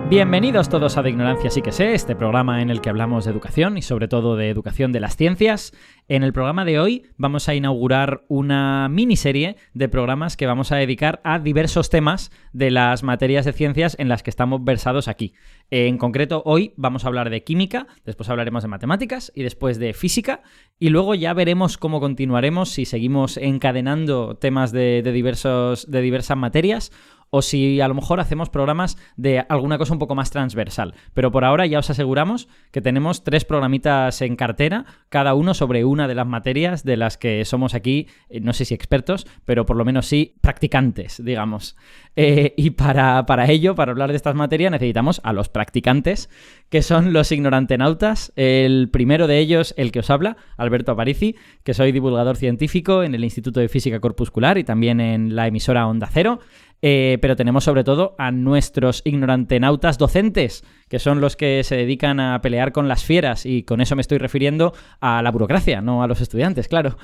Bienvenidos todos a De Ignorancia Sí que Sé, este programa en el que hablamos de educación y sobre todo de educación de las ciencias. En el programa de hoy vamos a inaugurar una miniserie de programas que vamos a dedicar a diversos temas de las materias de ciencias en las que estamos versados aquí. En concreto, hoy vamos a hablar de química, después hablaremos de matemáticas y después de física, y luego ya veremos cómo continuaremos, si seguimos encadenando temas de diversas materias, o si a lo mejor hacemos programas de alguna cosa un poco más transversal. Pero por ahora ya os aseguramos que tenemos 3 programitas en cartera, cada uno sobre una de las materias de las que somos aquí, no sé si expertos, pero por lo menos sí practicantes, digamos. Y para ello, para hablar de estas materias, necesitamos a los practicantes, que son los ignorantenautas. El primero de ellos, el que os habla, Alberto Aparici, que soy divulgador científico en el Instituto de Física Corpuscular y también en la emisora Onda Cero. Pero tenemos sobre todo a nuestros ignorantenautas docentes, que son los que se dedican a pelear con las fieras, y con eso me estoy refiriendo a la burocracia, no a los estudiantes, claro.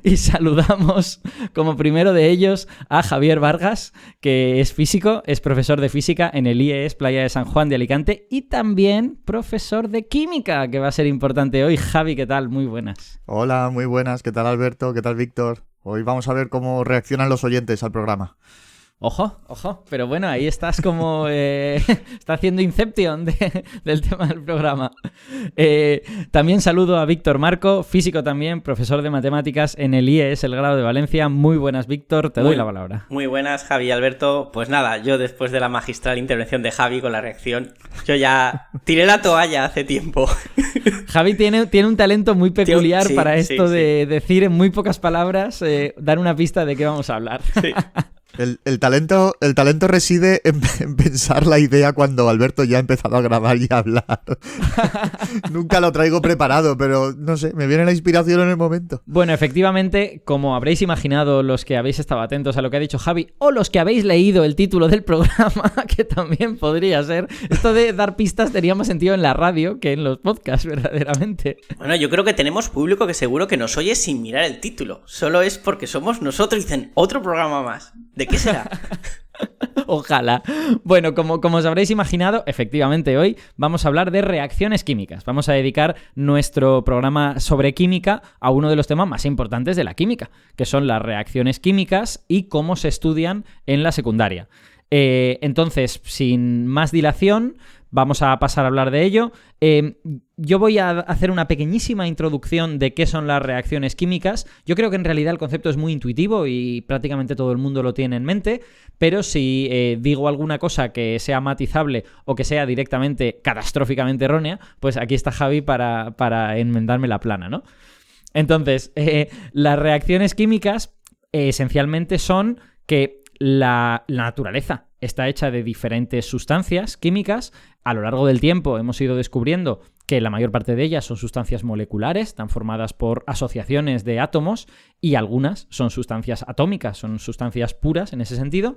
Y saludamos como primero de ellos a Javier Vargas, que es físico, es profesor de física en el IES Playa de San Juan de Alicante y también profesor de química, que va a ser importante hoy. Javi, ¿qué tal? Muy buenas. Hola, muy buenas. ¿Qué tal, Alberto? ¿Qué tal, Víctor? Hoy vamos a ver cómo reaccionan los oyentes al programa. Ojo, pero bueno, ahí estás como... está haciendo Inception del tema del programa. También saludo a Víctor Marco, físico también, profesor de matemáticas en el IES, el Grado de Valencia. Muy buenas, Víctor, te doy la palabra. Muy buenas, Javi y Alberto. Pues nada, yo después de la magistral intervención de Javi con la reacción, yo ya tiré la toalla hace tiempo. Javi tiene un talento muy peculiar para esto de decir en muy pocas palabras, dar una pista de qué vamos a hablar. Sí. El talento reside en pensar la idea cuando Alberto ya ha empezado a grabar y a hablar. Nunca lo traigo preparado, pero no sé, me viene la inspiración en el momento. Bueno, efectivamente, como habréis imaginado los que habéis estado atentos a lo que ha dicho Javi, o los que habéis leído el título del programa, que también podría ser, esto de dar pistas tenía más sentido en la radio que en los podcasts, verdaderamente. Bueno, yo creo que tenemos público que seguro que nos oye sin mirar el título. Solo es porque somos nosotros y dicen, otro programa más. ¿De qué será? Ojalá. Bueno, como os habréis imaginado, efectivamente hoy vamos a hablar de reacciones químicas. Vamos a dedicar nuestro programa sobre química a uno de los temas más importantes de la química, que son las reacciones químicas y cómo se estudian en la secundaria. Entonces, sin más dilación, vamos a pasar a hablar de ello. Yo voy a hacer una pequeñísima introducción de qué son las reacciones químicas. Yo creo que en realidad el concepto es muy intuitivo y prácticamente todo el mundo lo tiene en mente, pero si digo alguna cosa que sea matizable o que sea directamente catastróficamente errónea, pues aquí está Javi para enmendarme la plana, ¿no? Entonces, las reacciones químicas esencialmente son que la naturaleza está hecha de diferentes sustancias químicas. A lo largo del tiempo hemos ido descubriendo que la mayor parte de ellas son sustancias moleculares, están formadas por asociaciones de átomos, y algunas son sustancias atómicas, son sustancias puras en ese sentido.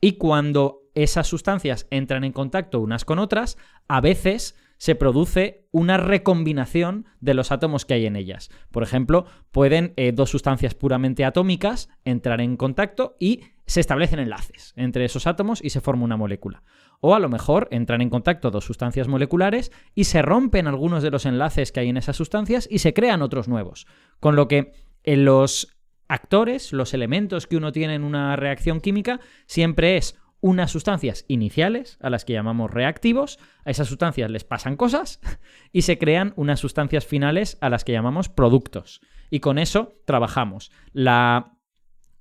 Y cuando esas sustancias entran en contacto unas con otras, a veces se produce una recombinación de los átomos que hay en ellas. Por ejemplo, pueden dos sustancias puramente atómicas entrar en contacto y se establecen enlaces entre esos átomos y se forma una molécula. O a lo mejor entran en contacto dos sustancias moleculares y se rompen algunos de los enlaces que hay en esas sustancias y se crean otros nuevos. Con lo que en los actores, los elementos que uno tiene en una reacción química, siempre es unas sustancias iniciales, a las que llamamos reactivos, a esas sustancias les pasan cosas y se crean unas sustancias finales a las que llamamos productos. Y con eso trabajamos.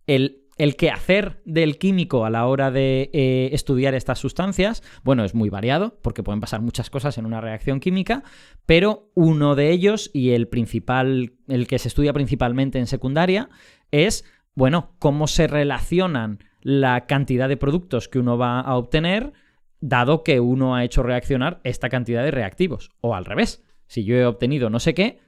El quehacer del químico a la hora de estudiar estas sustancias, bueno, es muy variado, porque pueden pasar muchas cosas en una reacción química, pero uno de ellos, y el que se estudia principalmente en secundaria, es, bueno, cómo se relacionan la cantidad de productos que uno va a obtener, dado que uno ha hecho reaccionar esta cantidad de reactivos. O al revés, si yo he obtenido no sé qué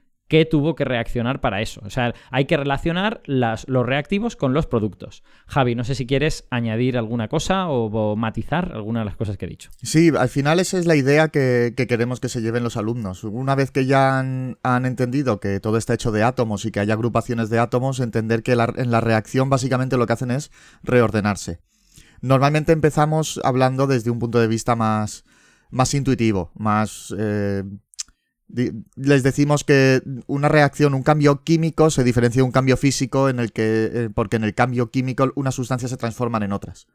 tuvo que reaccionar para eso. O sea, hay que relacionar los reactivos con los productos. Javi, no sé si quieres añadir alguna cosa o matizar alguna de las cosas que he dicho. Sí, al final esa es la idea que queremos que se lleven los alumnos. Una vez que ya han entendido que todo está hecho de átomos y que hay agrupaciones de átomos, entender que en la reacción básicamente lo que hacen es reordenarse. Normalmente empezamos hablando desde un punto de vista más intuitivo, más... les decimos que una reacción, un cambio químico se diferencia de un cambio físico porque en el cambio químico unas sustancias se transforman en otras.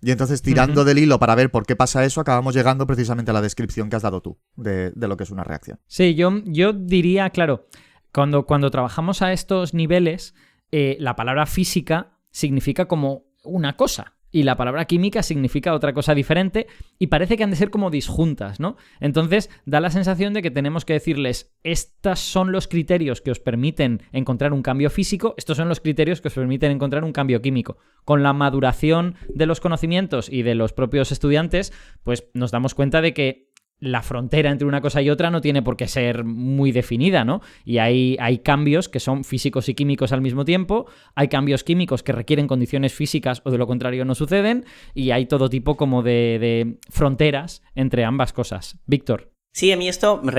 Y entonces, tirando del hilo para ver por qué pasa eso, acabamos llegando precisamente a la descripción que has dado tú de lo que es una reacción. Sí, yo diría, claro, cuando trabajamos a estos niveles, la palabra física significa como una cosa. Y la palabra química significa otra cosa diferente y parece que han de ser como disjuntas, ¿no? Entonces da la sensación de que tenemos que decirles, estos son los criterios que os permiten encontrar un cambio físico, estos son los criterios que os permiten encontrar un cambio químico. Con la maduración de los conocimientos y de los propios estudiantes, pues nos damos cuenta de que la frontera entre una cosa y otra no tiene por qué ser muy definida, ¿no? Y hay cambios que son físicos y químicos al mismo tiempo, hay cambios químicos que requieren condiciones físicas o de lo contrario no suceden, y hay todo tipo como de fronteras entre ambas cosas. Víctor. Sí, a mí esto me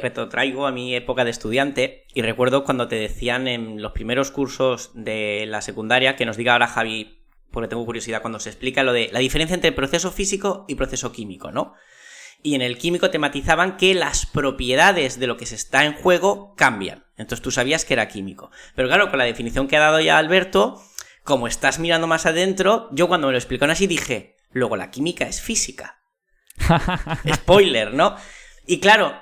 retrotraigo a mi época de estudiante y recuerdo cuando te decían en los primeros cursos de la secundaria, que nos diga ahora Javi, porque tengo curiosidad cuando se explica lo de la diferencia entre proceso físico y proceso químico, ¿no? Y en el químico te matizaban que las propiedades de lo que se está en juego cambian. Entonces tú sabías que era químico. Pero claro, con la definición que ha dado ya Alberto, como estás mirando más adentro, yo cuando me lo explicaron así dije, luego la química es física. Spoiler, ¿no? Y claro,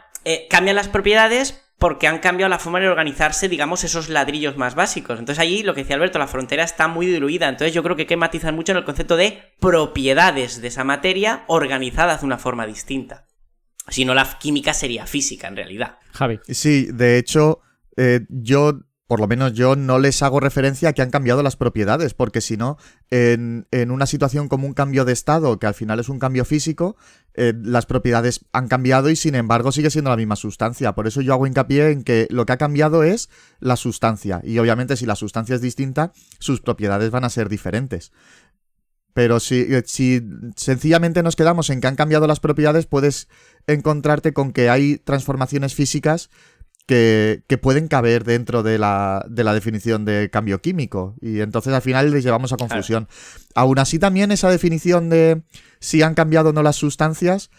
cambian las propiedades porque han cambiado la forma de organizarse, digamos, esos ladrillos más básicos. Entonces allí, lo que decía Alberto, la frontera está muy diluida. Entonces yo creo que hay que matizar mucho en el concepto de propiedades de esa materia organizadas de una forma distinta. Si no, la química sería física, en realidad. Javi. Sí, de hecho, por lo menos yo no les hago referencia a que han cambiado las propiedades, porque si no, en una situación como un cambio de estado, que al final es un cambio físico, las propiedades han cambiado y sin embargo sigue siendo la misma sustancia. Por eso yo hago hincapié en que lo que ha cambiado es la sustancia. Y obviamente si la sustancia es distinta, sus propiedades van a ser diferentes. Pero si sencillamente nos quedamos en que han cambiado las propiedades, puedes encontrarte con que hay transformaciones físicas que pueden caber dentro de la definición de cambio químico. Y entonces al final les llevamos a confusión. Claro. Aún así también esa definición de si han cambiado o no las sustancias,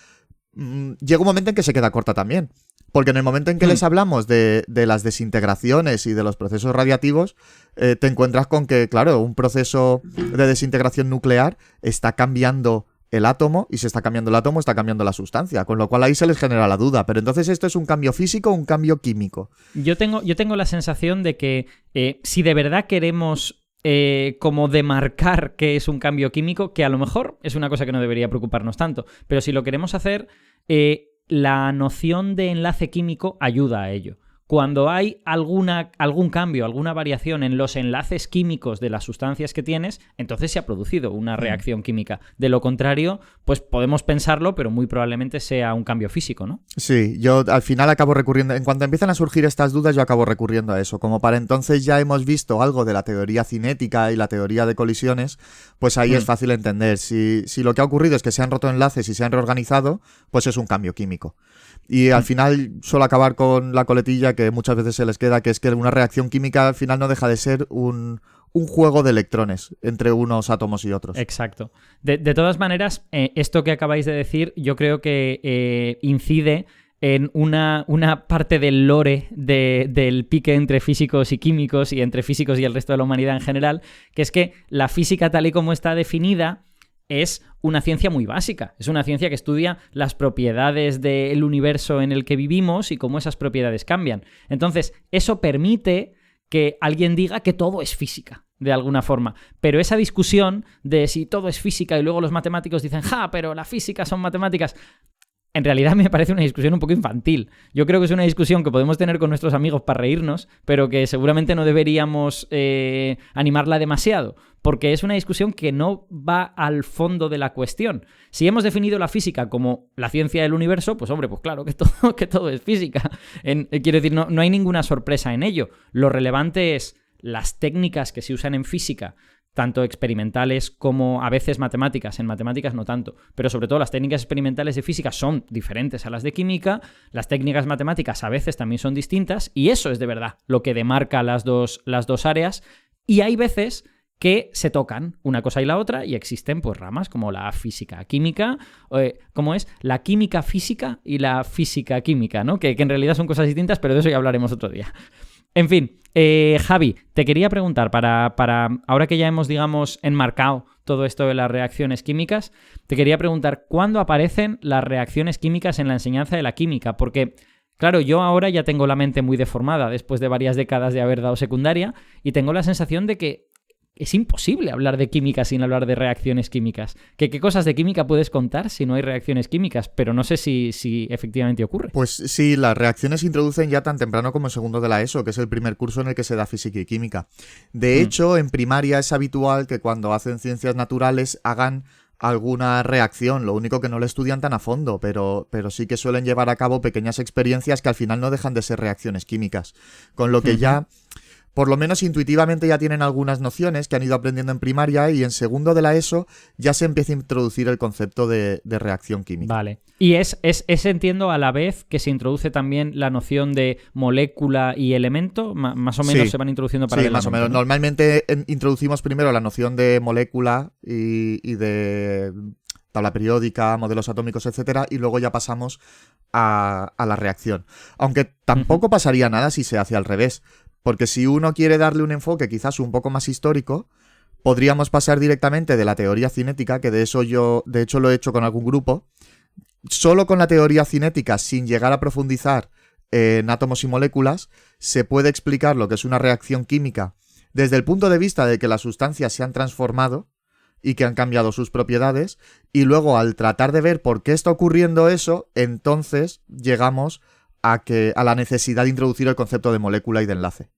llega un momento en que se queda corta también. Porque en el momento en que les hablamos de las desintegraciones y de los procesos radiactivos, te encuentras con que, claro, un proceso de desintegración nuclear está cambiando el átomo, y si está cambiando el átomo, está cambiando la sustancia, con lo cual ahí se les genera la duda. Pero entonces, ¿esto es un cambio físico o un cambio químico? Yo tengo la sensación de que si de verdad queremos como demarcar qué es un cambio químico, que a lo mejor es una cosa que no debería preocuparnos tanto, pero si lo queremos hacer, la noción de enlace químico ayuda a ello. Cuando hay algún cambio, alguna variación en los enlaces químicos de las sustancias que tienes, entonces se ha producido una reacción química. De lo contrario, pues podemos pensarlo, pero muy probablemente sea un cambio físico, ¿no? Sí, yo al final acabo recurriendo, en cuanto empiezan a surgir estas dudas, yo acabo recurriendo a eso. Como para entonces ya hemos visto algo de la teoría cinética y la teoría de colisiones, pues ahí es fácil entender. Si lo que ha ocurrido es que se han roto enlaces y se han reorganizado, pues es un cambio químico. Y al final suelo acabar con la coletilla que muchas veces se les queda, que es que una reacción química al final no deja de ser un juego de electrones entre unos átomos y otros. Exacto. De todas maneras, esto que acabáis de decir yo creo que incide en una parte del lore del pique entre físicos y químicos y entre físicos y el resto de la humanidad en general, que es que la física tal y como está definida es una ciencia muy básica. Es una ciencia que estudia las propiedades del universo en el que vivimos y cómo esas propiedades cambian. Entonces, eso permite que alguien diga que todo es física, de alguna forma. Pero esa discusión de si todo es física y luego los matemáticos dicen, pero la física son matemáticas, en realidad me parece una discusión un poco infantil. Yo creo que es una discusión que podemos tener con nuestros amigos para reírnos, pero que seguramente no deberíamos animarla demasiado, porque es una discusión que no va al fondo de la cuestión. Si hemos definido la física como la ciencia del universo, pues hombre, pues claro que todo es física. Quiero decir, no hay ninguna sorpresa en ello. Lo relevante es las técnicas que se usan en física, tanto experimentales como a veces matemáticas. En matemáticas no tanto, pero sobre todo las técnicas experimentales de física son diferentes a las de química, las técnicas matemáticas a veces también son distintas, y eso es de verdad lo que demarca las dos áreas, y hay veces que se tocan una cosa y la otra y existen pues ramas como la física química, ¿cómo es? La química física y la física química, ¿no? Que en realidad son cosas distintas, pero de eso ya hablaremos otro día. En fin, Javi, te quería preguntar, para ahora que ya hemos, digamos, enmarcado todo esto de las reacciones químicas, te quería preguntar, ¿cuándo aparecen las reacciones químicas en la enseñanza de la química? Porque, claro, yo ahora ya tengo la mente muy deformada después de varias décadas de haber dado secundaria y tengo la sensación de que es imposible hablar de química sin hablar de reacciones químicas. ¿Qué cosas de química puedes contar si no hay reacciones químicas? Pero no sé si efectivamente ocurre. Pues sí, las reacciones se introducen ya tan temprano como en segundo de la ESO, que es el primer curso en el que se da física y química. De hecho, en primaria es habitual que cuando hacen ciencias naturales hagan alguna reacción, lo único que no lo estudian tan a fondo, pero sí que suelen llevar a cabo pequeñas experiencias que al final no dejan de ser reacciones químicas. Con lo que ya... Por lo menos intuitivamente ya tienen algunas nociones que han ido aprendiendo en primaria y en segundo de la ESO ya se empieza a introducir el concepto de reacción química. Vale. Y es entiendo, a la vez que se introduce también la noción de molécula y elemento, más o menos sí. Se van introduciendo para sí, el más elemento, o menos. ¿no? Normalmente introducimos primero la noción de molécula y de tabla periódica, modelos atómicos, etcétera, y luego ya pasamos a la reacción. Aunque tampoco pasaría nada si se hace al revés. Porque si uno quiere darle un enfoque quizás un poco más histórico, podríamos pasar directamente de la teoría cinética, que de eso yo, de hecho, lo he hecho con algún grupo, solo con la teoría cinética, sin llegar a profundizar en átomos y moléculas, se puede explicar lo que es una reacción química desde el punto de vista de que las sustancias se han transformado y que han cambiado sus propiedades, y luego al tratar de ver por qué está ocurriendo eso, entonces llegamos a la necesidad de introducir el concepto de molécula y de enlace.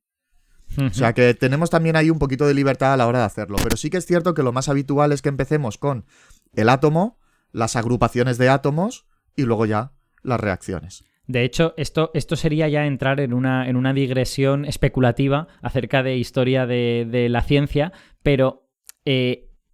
O sea que tenemos también ahí un poquito de libertad a la hora de hacerlo, pero sí que es cierto que lo más habitual es que empecemos con el átomo, las agrupaciones de átomos y luego ya las reacciones. De hecho, esto sería ya entrar en una digresión especulativa acerca de historia de la ciencia, pero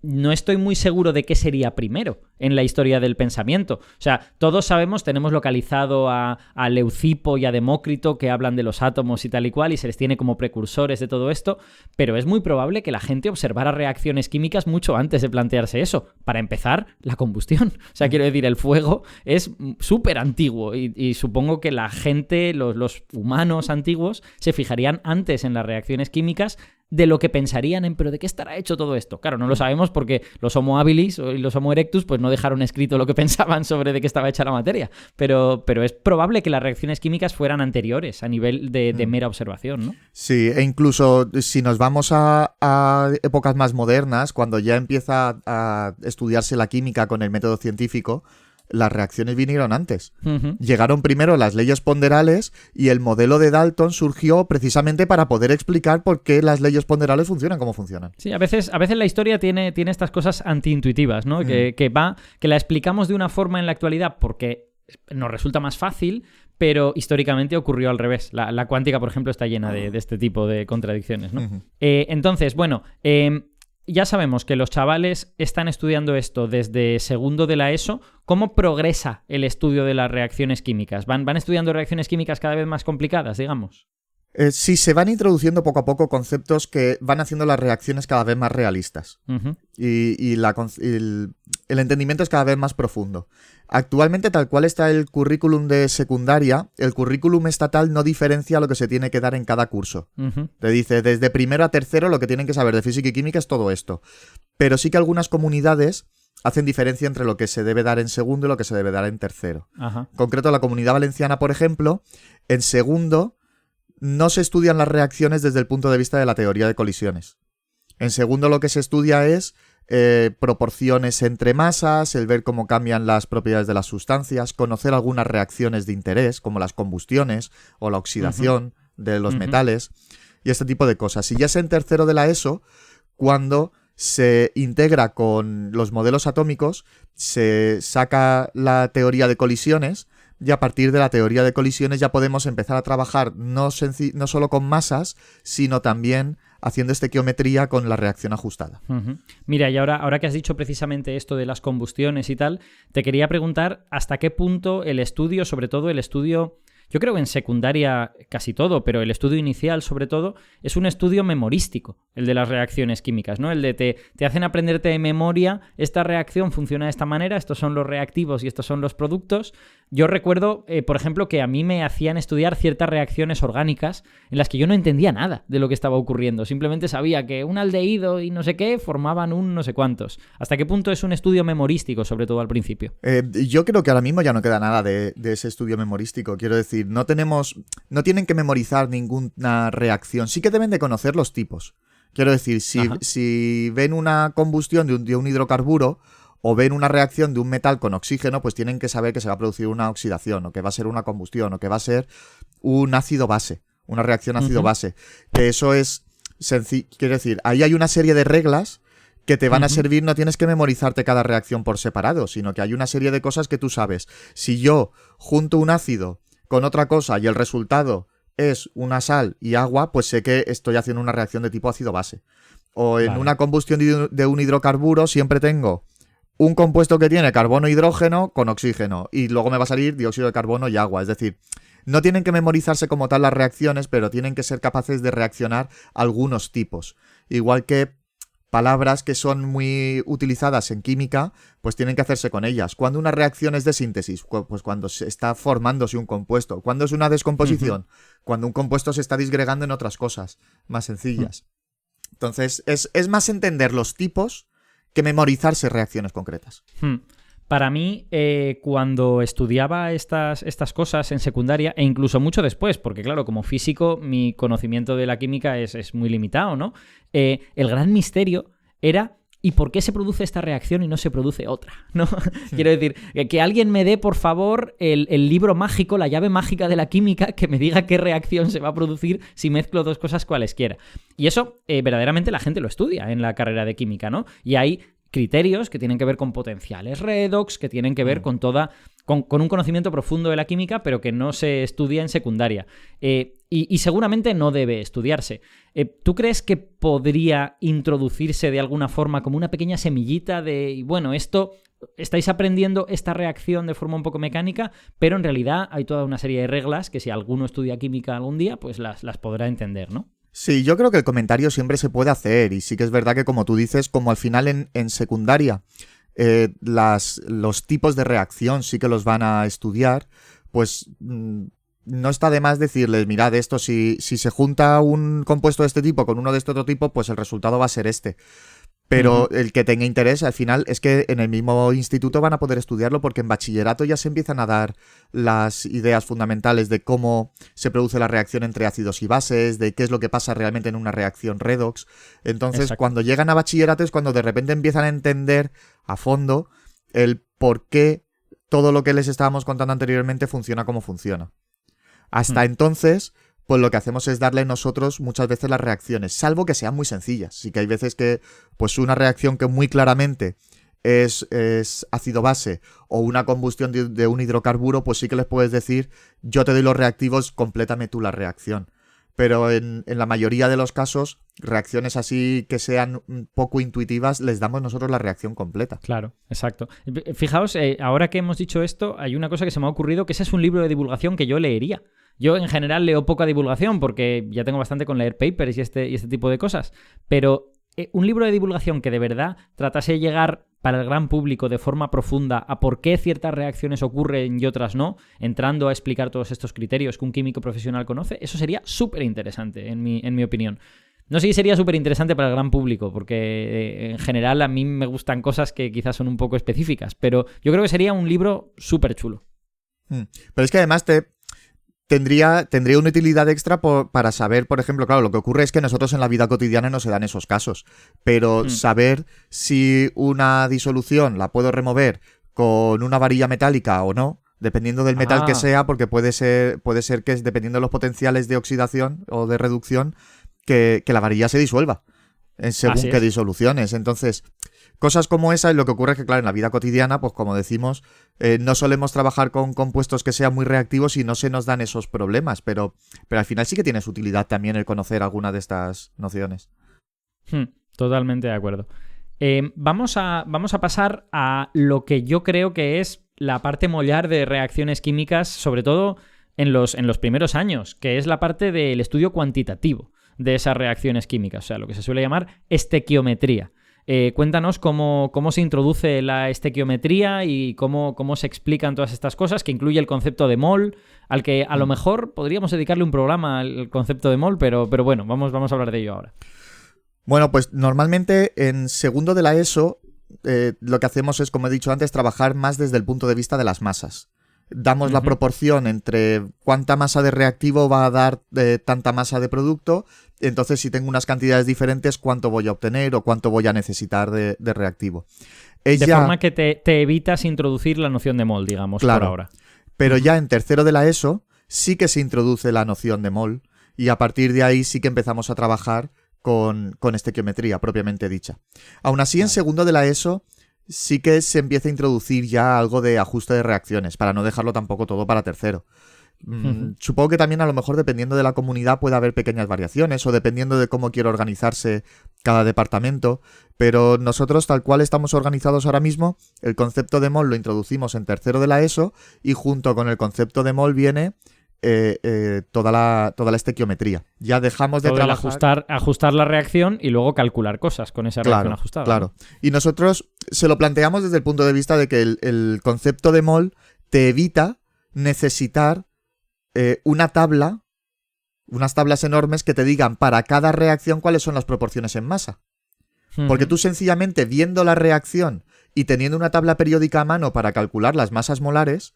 no estoy muy seguro de qué sería primero en la historia del pensamiento. O sea, todos sabemos, tenemos localizado a Leucipo y a Demócrito, que hablan de los átomos y tal y cual, y se les tiene como precursores de todo esto, pero es muy probable que la gente observara reacciones químicas mucho antes de plantearse eso. Para empezar, la combustión. O sea, quiero decir, el fuego es súper antiguo y supongo que la gente, los humanos antiguos, se fijarían antes en las reacciones químicas de lo que pensarían en, pero ¿de qué estará hecho todo esto? Claro, no lo sabemos porque los Homo habilis y los Homo erectus pues no dejaron escrito lo que pensaban sobre de qué estaba hecha la materia, pero es probable que las reacciones químicas fueran anteriores a nivel de mera observación, ¿no? Sí, e incluso si nos vamos a épocas más modernas, cuando ya empieza a estudiarse la química con el método científico, las reacciones vinieron antes. Llegaron primero las leyes ponderales y el modelo de Dalton surgió precisamente para poder explicar por qué las leyes ponderales funcionan como funcionan. Sí, a veces la historia tiene estas cosas antiintuitivas, ¿no? Que la explicamos de una forma en la actualidad porque nos resulta más fácil, pero históricamente ocurrió al revés. La cuántica, por ejemplo, está llena de este tipo de contradicciones, ¿no? Entonces, bueno... ya sabemos que los chavales están estudiando esto desde segundo de la ESO. ¿Cómo progresa el estudio de las reacciones químicas? ¿Van estudiando reacciones químicas cada vez más complicadas, digamos? Sí, se van introduciendo poco a poco conceptos que van haciendo las reacciones cada vez más realistas. Y el entendimiento es cada vez más profundo. Actualmente, tal cual está el currículum de secundaria, el currículum estatal no diferencia lo que se tiene que dar en cada curso. Te dice, desde primero a tercero lo que tienen que saber de física y química es todo esto. Pero sí que algunas comunidades hacen diferencia entre lo que se debe dar en segundo y lo que se debe dar en tercero. En concreto, la Comunidad Valenciana, por ejemplo, en segundo no se estudian las reacciones desde el punto de vista de la teoría de colisiones. En segundo, lo que se estudia es proporciones entre masas, el ver cómo cambian las propiedades de las sustancias, conocer algunas reacciones de interés, como las combustiones o la oxidación de los metales, y este tipo de cosas. Y ya es en tercero de la ESO cuando se integra con los modelos atómicos, se saca la teoría de colisiones, y a partir de la teoría de colisiones ya podemos empezar a trabajar no solo con masas, sino también haciendo estequiometría con la reacción ajustada. Mira, y ahora que has dicho precisamente esto de las combustiones y tal, te quería preguntar hasta qué punto el estudio, sobre todo el estudio yo creo que en secundaria casi todo, pero el estudio inicial sobre todo es un estudio memorístico, el de las reacciones químicas, ¿no? El de te hacen aprenderte de memoria, esta reacción funciona de esta manera, estos son los reactivos y estos son los productos. Yo recuerdo, por ejemplo, que a mí me hacían estudiar ciertas reacciones orgánicas en las que yo no entendía nada de lo que estaba ocurriendo, simplemente sabía que un aldehído y no sé qué formaban un no sé cuántos. ¿Hasta qué punto es un estudio memorístico, sobre todo al principio? Yo creo que ahora mismo ya no queda nada de ese estudio memorístico. Quiero decir, no tienen que memorizar ninguna reacción. Sí que deben de conocer los tipos. Quiero decir, si ven una combustión de un hidrocarburo o ven una reacción de un metal con oxígeno, pues tienen que saber que se va a producir una oxidación, o que va a ser una combustión, o que va a ser un ácido base, una reacción ácido-base. Que eso es sencillo. Quiero decir, ahí hay una serie de reglas que te van a servir, no tienes que memorizarte cada reacción por separado, sino que hay una serie de cosas que tú sabes. Si yo junto un ácido con otra cosa y el resultado es una sal y agua, pues sé que estoy haciendo una reacción de tipo ácido-base. O en una combustión de un hidrocarburo siempre tengo un compuesto que tiene carbono e hidrógeno con oxígeno, y luego me va a salir dióxido de carbono y agua. Es decir, no tienen que memorizarse como tal las reacciones, pero tienen que ser capaces de reaccionar algunos tipos. Igual que palabras que son muy utilizadas en química, pues tienen que hacerse con ellas. Cuando una reacción es de síntesis, pues cuando se está formándose un compuesto. Cuando es una descomposición, cuando un compuesto se está disgregando en otras cosas más sencillas. Entonces, es más entender los tipos que memorizarse reacciones concretas. Para mí, cuando estudiaba estas cosas en secundaria, e incluso mucho después, porque claro, como físico mi conocimiento de la química es muy limitado, ¿no? El gran misterio era ¿y por qué se produce esta reacción y no se produce otra? ¿No? Quiero decir, que alguien me dé, por favor, el libro mágico, la llave mágica de la química, que me diga qué reacción se va a producir si mezclo dos cosas cualesquiera. Y eso, verdaderamente, la gente lo estudia en la carrera de química, ¿no? Y hay criterios que tienen que ver con potenciales redox, que tienen que ver con con un conocimiento profundo de la química, pero que no se estudia en secundaria. Y seguramente no debe estudiarse. ¿Tú crees que podría introducirse de alguna forma como una pequeña semillita de, bueno, estáis aprendiendo esta reacción de forma un poco mecánica, pero en realidad hay toda una serie de reglas que si alguno estudia química algún día, pues las podrá entender, ¿no? Sí, yo creo que el comentario siempre se puede hacer, y sí que es verdad que, como tú dices, como al final en secundaria los tipos de reacción sí que los van a estudiar, pues no está de más decirles, mirad, esto si se junta un compuesto de este tipo con uno de este otro tipo, pues el resultado va a ser este. Pero el que tenga interés, al final, es que en el mismo instituto van a poder estudiarlo, porque en bachillerato ya se empiezan a dar las ideas fundamentales de cómo se produce la reacción entre ácidos y bases, de qué es lo que pasa realmente en una reacción redox. Entonces, cuando llegan a bachillerato es cuando de repente empiezan a entender a fondo el por qué todo lo que les estábamos contando anteriormente funciona como funciona. Hasta entonces, pues lo que hacemos es darle nosotros muchas veces las reacciones, salvo que sean muy sencillas. Sí que hay veces que pues una reacción que muy claramente es ácido-base, o una combustión de un hidrocarburo, pues sí que les puedes decir, yo te doy los reactivos, complétame tú la reacción. Pero en la mayoría de los casos, reacciones así que sean poco intuitivas, les damos nosotros la reacción completa. Claro, exacto. Fijaos, ahora que hemos dicho esto, hay una cosa que se me ha ocurrido, que ese es un libro de divulgación que yo leería. Yo en general leo poca divulgación porque ya tengo bastante con leer papers y este tipo de cosas, pero un libro de divulgación que de verdad tratase de llegar para el gran público de forma profunda a por qué ciertas reacciones ocurren y otras no, entrando a explicar todos estos criterios que un químico profesional conoce, eso sería súper interesante, en mi opinión. No sé si sería súper interesante para el gran público, porque en general a mí me gustan cosas que quizás son un poco específicas, pero yo creo que sería un libro súper chulo. Pero es que además tendría una utilidad extra para saber, por ejemplo, claro, lo que ocurre es que nosotros en la vida cotidiana no se dan esos casos, pero saber si una disolución la puedo remover con una varilla metálica o no, dependiendo del metal que sea, porque puede ser que es dependiendo de los potenciales de oxidación o de reducción, que la varilla se disuelva según qué disoluciones. Entonces, cosas como esa, y lo que ocurre es que, claro, en la vida cotidiana, pues como decimos, no solemos trabajar con compuestos que sean muy reactivos y no se nos dan esos problemas, pero al final sí que tiene su utilidad también el conocer alguna de estas nociones. Totalmente de acuerdo. Vamos a pasar a lo que yo creo que es la parte mollar de reacciones químicas, sobre todo en los primeros años, que es la parte del estudio cuantitativo de esas reacciones químicas, o sea, lo que se suele llamar estequiometría. Cuéntanos cómo se introduce la estequiometría y cómo se explican todas estas cosas, que incluye el concepto de mol, al que a lo mejor podríamos dedicarle un programa al concepto de mol, pero bueno, vamos a hablar de ello ahora. Bueno, pues normalmente en segundo de la ESO lo que hacemos es, como he dicho antes, trabajar más desde el punto de vista de las masas. Damos la proporción entre cuánta masa de reactivo va a dar tanta masa de producto. Entonces, si tengo unas cantidades diferentes, cuánto voy a obtener o cuánto voy a necesitar de reactivo. De forma que te evitas introducir la noción de mol, digamos, claro, por ahora. Pero ya en tercero de la ESO sí que se introduce la noción de mol y a partir de ahí sí que empezamos a trabajar con estequiometría propiamente dicha. Aún así, en segundo de la ESO sí que se empieza a introducir ya algo de ajuste de reacciones, para no dejarlo tampoco todo para tercero. Supongo que también a lo mejor dependiendo de la comunidad puede haber pequeñas variaciones o dependiendo de cómo quiere organizarse cada departamento, pero nosotros tal cual estamos organizados ahora mismo, el concepto de mol lo introducimos en tercero de la ESO y junto con el concepto de mol viene toda la estequiometría. Ya dejamos de trabajar... ajustar la reacción y luego calcular cosas con esa reacción ajustada. Claro. Y nosotros se lo planteamos desde el punto de vista de que el concepto de mol te evita necesitar una tabla, unas tablas enormes que te digan para cada reacción cuáles son las proporciones en masa. Porque tú sencillamente viendo la reacción y teniendo una tabla periódica a mano para calcular las masas molares,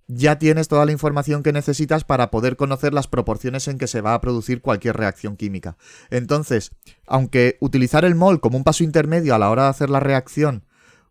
ya tienes toda la información que necesitas para poder conocer las proporciones en que se va a producir cualquier reacción química. Entonces, aunque utilizar el mol como un paso intermedio a la hora de hacer la reacción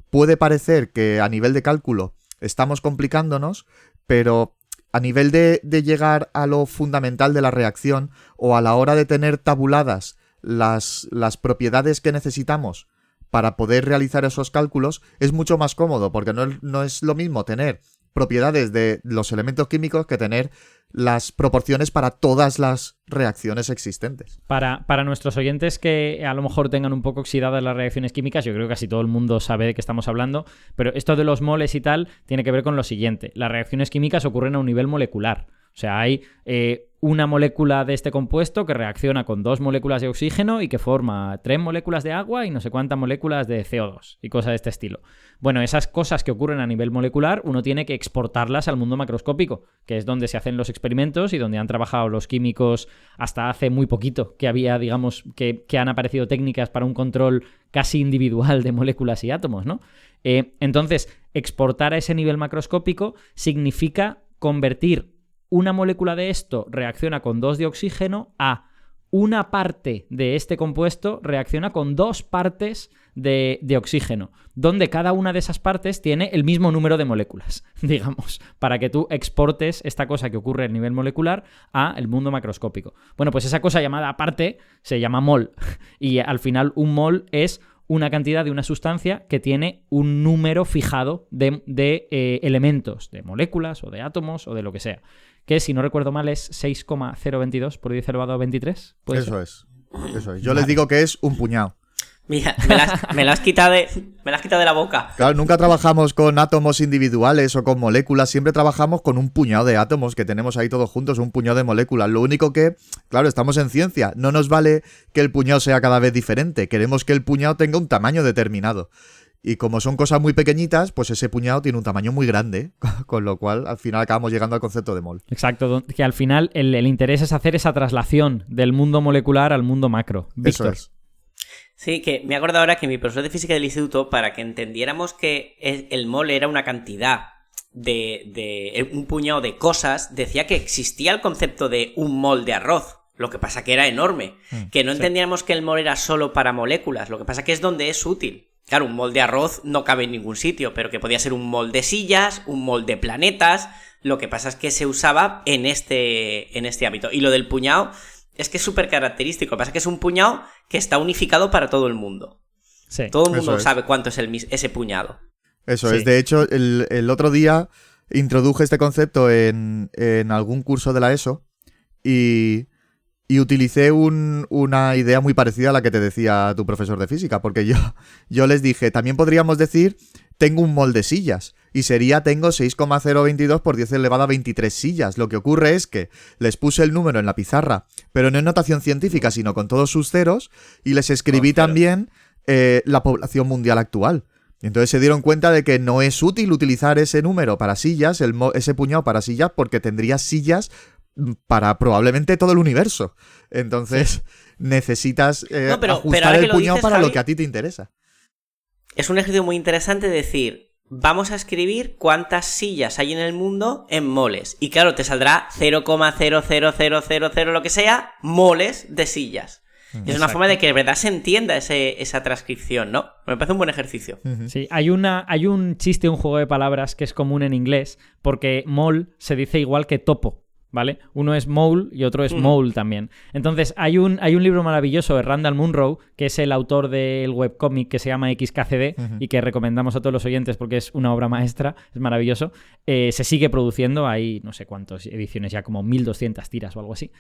puede parecer que a nivel de cálculo estamos complicándonos, pero a nivel de llegar a lo fundamental de la reacción o a la hora de tener tabuladas las propiedades que necesitamos para poder realizar esos cálculos, es mucho más cómodo, porque no es lo mismo tener propiedades de los elementos químicos que tener las proporciones para todas las reacciones existentes. Para nuestros oyentes que a lo mejor tengan un poco oxidadas las reacciones químicas, yo creo que casi todo el mundo sabe de qué estamos hablando, pero esto de los moles y tal tiene que ver con lo siguiente. Las reacciones químicas ocurren a un nivel molecular. O sea, hay una molécula de este compuesto que reacciona con 2 moléculas de oxígeno y que forma 3 moléculas de agua y no sé cuántas moléculas de CO2 y cosas de este estilo. Bueno, esas cosas que ocurren a nivel molecular uno tiene que exportarlas al mundo macroscópico, que es donde se hacen los experimentos y donde han trabajado los químicos hasta hace muy poquito, que había, digamos, que han aparecido técnicas para un control casi individual de moléculas y átomos, ¿no? Entonces, exportar a ese nivel macroscópico significa convertir una molécula de esto reacciona con 2 de oxígeno a una parte de este compuesto reacciona con 2 partes de oxígeno, donde cada una de esas partes tiene el mismo número de moléculas, digamos, para que tú exportes esta cosa que ocurre a nivel molecular a el mundo macroscópico. Bueno, pues esa cosa llamada aparte se llama mol, y al final un mol es una cantidad de una sustancia que tiene un número fijado de elementos, de moléculas o de átomos o de lo que sea, que si no recuerdo mal es 6,022 por 10 elevado a 23. Eso es. Yo les digo que es un puñado. Mira, me la has quitado de la boca. Claro, nunca trabajamos con átomos individuales o con moléculas, siempre trabajamos con un puñado de átomos que tenemos ahí todos juntos, un puñado de moléculas. Lo único que, claro, estamos en ciencia, no nos vale que el puñado sea cada vez diferente, queremos que el puñado tenga un tamaño determinado. Y como son cosas muy pequeñitas, pues ese puñado tiene un tamaño muy grande, con lo cual al final acabamos llegando al concepto de mol. Exacto, que al final el interés es hacer esa traslación del mundo molecular al mundo macro. Víctor. Eso es. Sí, que me acuerdo ahora que mi profesor de física del instituto, para que entendiéramos que el mol era una cantidad de un puñado de cosas, decía que existía el concepto de un mol de arroz. Lo que pasa que era enorme. Que no entendíamos que el mol era solo para moléculas. Lo que pasa que es donde es útil. Claro, un mol de arroz no cabe en ningún sitio, pero que podía ser un mol de sillas, un mol de planetas. Lo que pasa es que se usaba en este ámbito. Y lo del puñado es que es súper característico. Lo que pasa es que es un puñado que está unificado para todo el mundo. Sí. Todo el mundo sabe cuánto es ese puñado. Eso es. De hecho, el otro día introduje este concepto en algún curso de la ESO y utilicé una idea muy parecida a la que te decía tu profesor de física, porque yo les dije, también podríamos decir, tengo un mol de sillas. y sería tengo 6,022 por 10 elevado a 23 sillas. Lo que ocurre es que les puse el número en la pizarra, pero no en notación científica, sino con todos sus ceros, y les escribí también la población mundial actual. Y entonces se dieron cuenta de que no es útil utilizar ese número para sillas, ese puñado para sillas, porque tendrías sillas para probablemente todo el universo. Entonces necesitas ajustar el puñado para lo que a ti te interesa. Es un ejercicio muy interesante decir, vamos a escribir cuántas sillas hay en el mundo en moles. Y claro, te saldrá 0,00000 lo que sea, moles de sillas. Y es una forma de que de verdad se entienda esa transcripción, ¿no? Me parece un buen ejercicio. Sí, hay un chiste, un juego de palabras que es común en inglés, porque mole se dice igual que topo, ¿vale? Uno es mole y otro es mole también. Entonces, hay un libro maravilloso de Randall Munroe, que es el autor del webcómic que se llama XKCD y que recomendamos a todos los oyentes porque es una obra maestra, es maravilloso. Se sigue produciendo, hay no sé cuántas ediciones, ya como 1200 tiras o algo así.